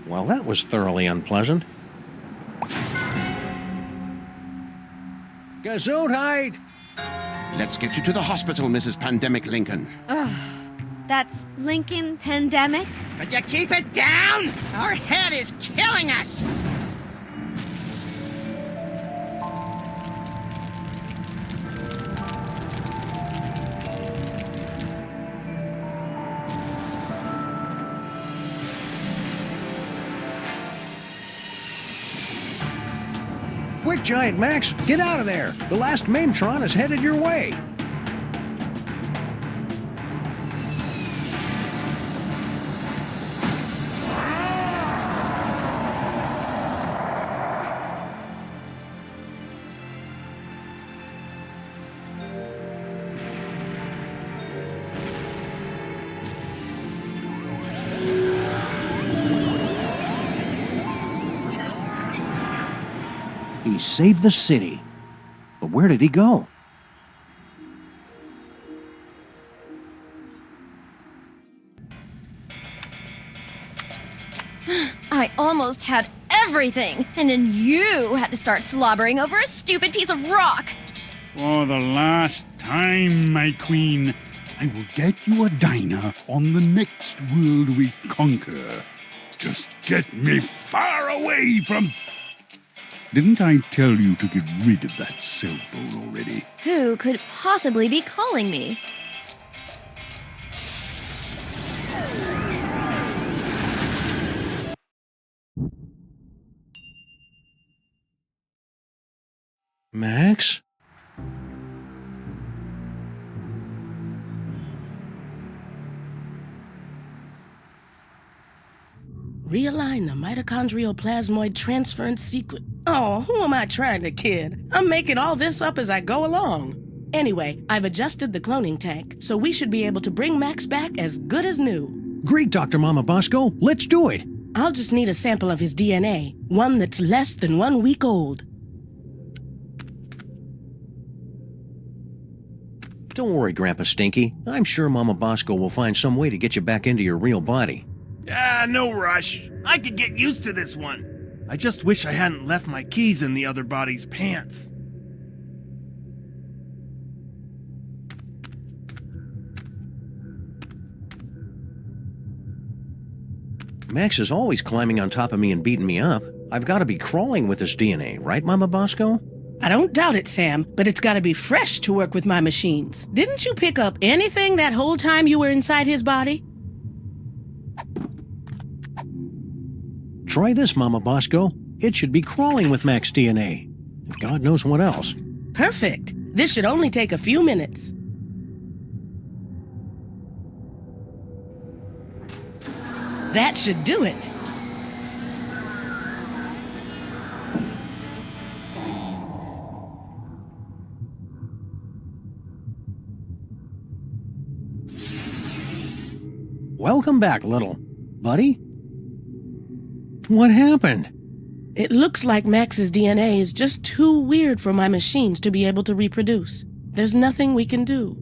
Well, that was thoroughly unpleasant. Gesundheit! Let's get you to the hospital, Mrs. Pandemic Lincoln. Ugh. That's Lincoln Pandemic? Could you keep it down? Our head is killing us! Quick, Giant Max, get out of there! The last Maintron is headed your way! He saved the city. But where did he go? I almost had everything, and then you had to start slobbering over a stupid piece of rock. For the last time, my queen, I will get you a diner on the next world we conquer. Just get me far away from... Didn't I tell you to get rid of that cell phone already? Who could possibly be calling me? Max? Realign the mitochondrial plasmoid transference sequence. Oh, who am I trying to kid? I'm making all this up as I go along. Anyway, I've adjusted the cloning tank, so we should be able to bring Max back as good as new. Great, Dr. Mama Bosco. Let's do it. I'll just need a sample of his DNA, one that's less than 1 week old. Don't worry, Grandpa Stinky. I'm sure Mama Bosco will find some way to get you back into your real body. Ah, no rush. I could get used to this one. I just wish I hadn't left my keys in the other body's pants. Max is always climbing on top of me and beating me up. I've got to be crawling with this DNA, right, Mama Bosco? I don't doubt it, Sam, but it's got to be fresh to work with my machines. Didn't you pick up anything that whole time you were inside his body? Try this, Mama Bosco. It should be crawling with Max DNA. And God knows what else. Perfect. This should only take a few minutes. That should do it. Welcome back, little buddy. What happened? It looks like Max's DNA is just too weird for my machines to be able to reproduce. There's nothing we can do.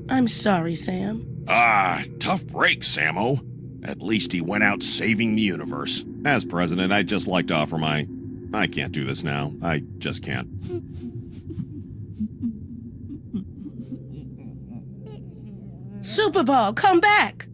I'm sorry, Sam. Tough break, Sammo. At least he went out saving the universe. As president, I'd just like to offer I can't do this now. I just can't. Superball, come back!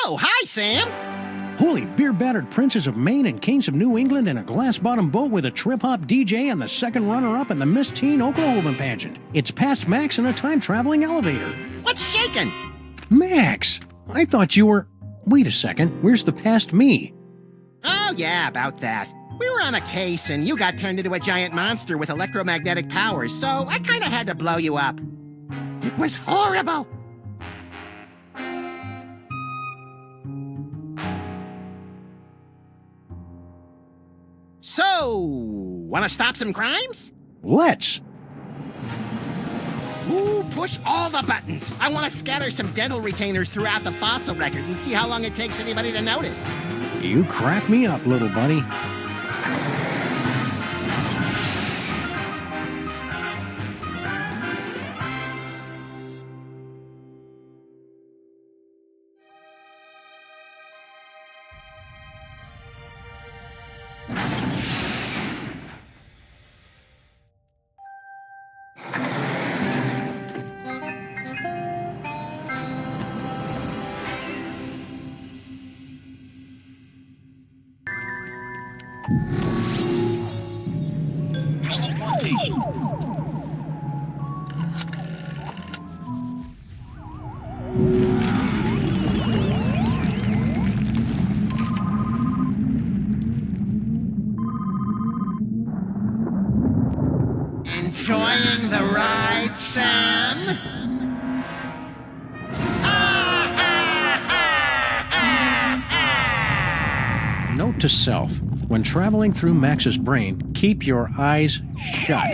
Oh, hi, Sam. Holy beer-battered princes of Maine and kings of New England in a glass-bottom boat with a trip-hop DJ and the second runner-up in the Miss Teen Oklahoma pageant. It's past Max in a time-traveling elevator. What's shaking? Max! I thought you were... Wait a second, where's the past me? Oh, yeah, about that. We were on a case, and you got turned into a giant monster with electromagnetic powers, so I kind of had to blow you up. It was horrible. So, want to stop some crimes? Let's! Ooh, push all the buttons. I want to scatter some dental retainers throughout the fossil record and see how long it takes anybody to notice. You crack me up, little buddy. Enjoying the ride, Sam? Note to self, when traveling through Max's brain, keep your eyes shut.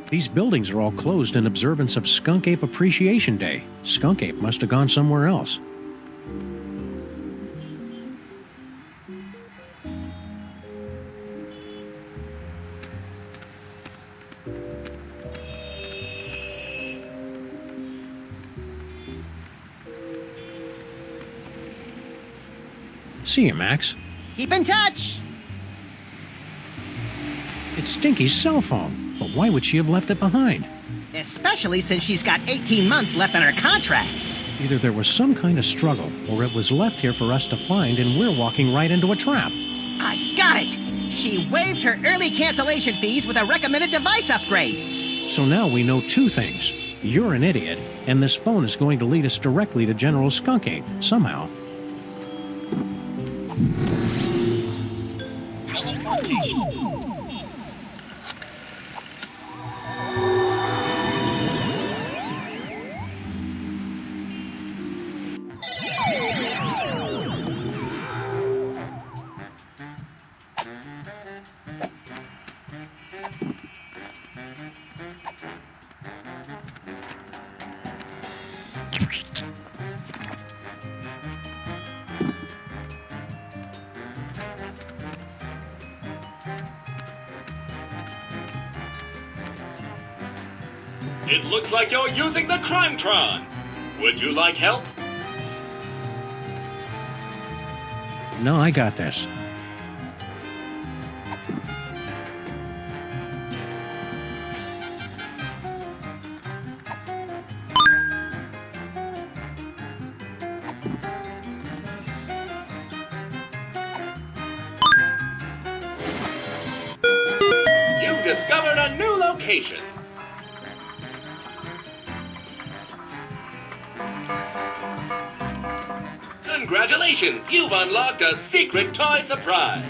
These buildings are all closed in observance of Skunk Ape Appreciation Day. Skunk Ape must have gone somewhere else. See you, Max. Keep in touch! It's Stinky's cell phone. But why would she have left it behind? Especially since she's got 18 months left on her contract. Either there was some kind of struggle, or it was left here for us to find and we're walking right into a trap. I got it! She waived her early cancellation fees with a recommended device upgrade. So now we know two things. You're an idiot, and this phone is going to lead us directly to General Skunk Ape, somehow. It looks like you're using the Crimetron. Would you like help? No, I got this. You've discovered a new location. Congratulations, you've unlocked a secret toy surprise.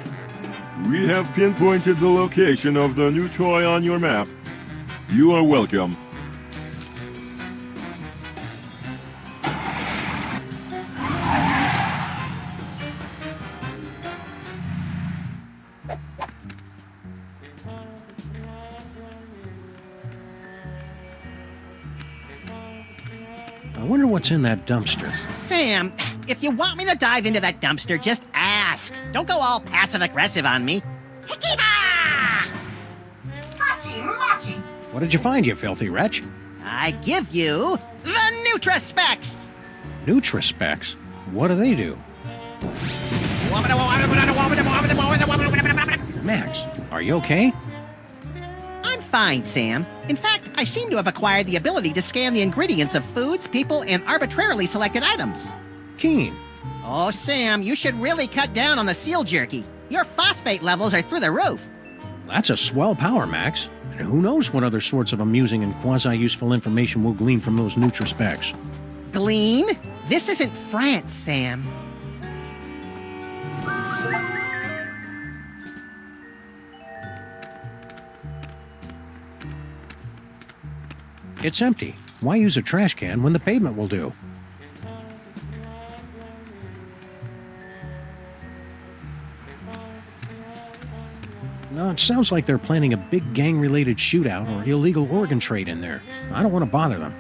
We have pinpointed the location of the new toy on your map. You are welcome. I wonder what's in that dumpster. Sam, if you want me to dive into that dumpster, just ask. Don't go all passive-aggressive on me. What did you find, you filthy wretch? I give you the Nutraspecs! Nutraspecs? What do they do? Max, are you okay? I'm fine, Sam. In fact, I seem to have acquired the ability to scan the ingredients of foods, people, and arbitrarily selected items. Keen. Oh, Sam, you should really cut down on the seal jerky. Your phosphate levels are through the roof. That's a swell power, Max. And who knows what other sorts of amusing and quasi-useful information we'll glean from those Nutraspecs. Glean? This isn't France, Sam. It's empty. Why use a trash can when the pavement will do? No, it sounds like they're planning a big gang-related shootout or illegal organ trade in there. I don't want to bother them.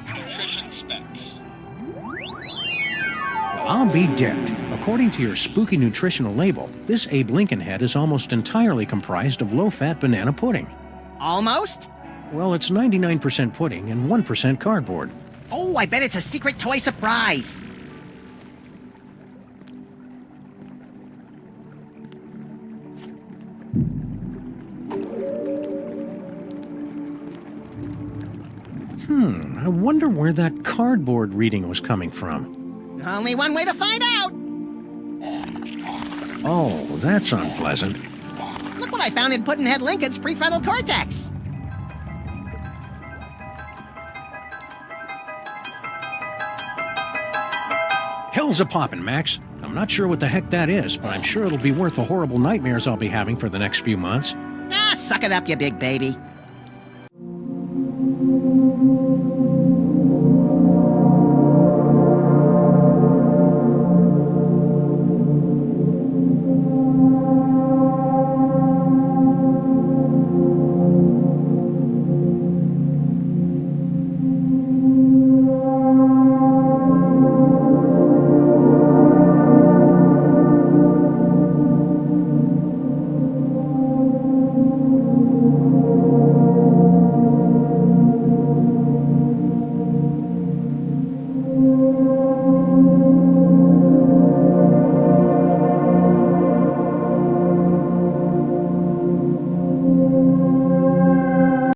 Nutrition specs. I'll be dipped. According to your spooky nutritional label, this Abe Lincoln head is almost entirely comprised of low-fat banana pudding. Almost? Well, it's 99% pudding and 1% cardboard. Oh, I bet it's a secret toy surprise. I wonder where that cardboard reading was coming from. Only one way to find out. Oh, that's unpleasant. Look what I found in Puddinhead Lincoln's prefrontal cortex. Hell's a poppin', Max. I'm not sure what the heck that is, but I'm sure it'll be worth the horrible nightmares I'll be having for the next few months. Ah, suck it up, you big baby.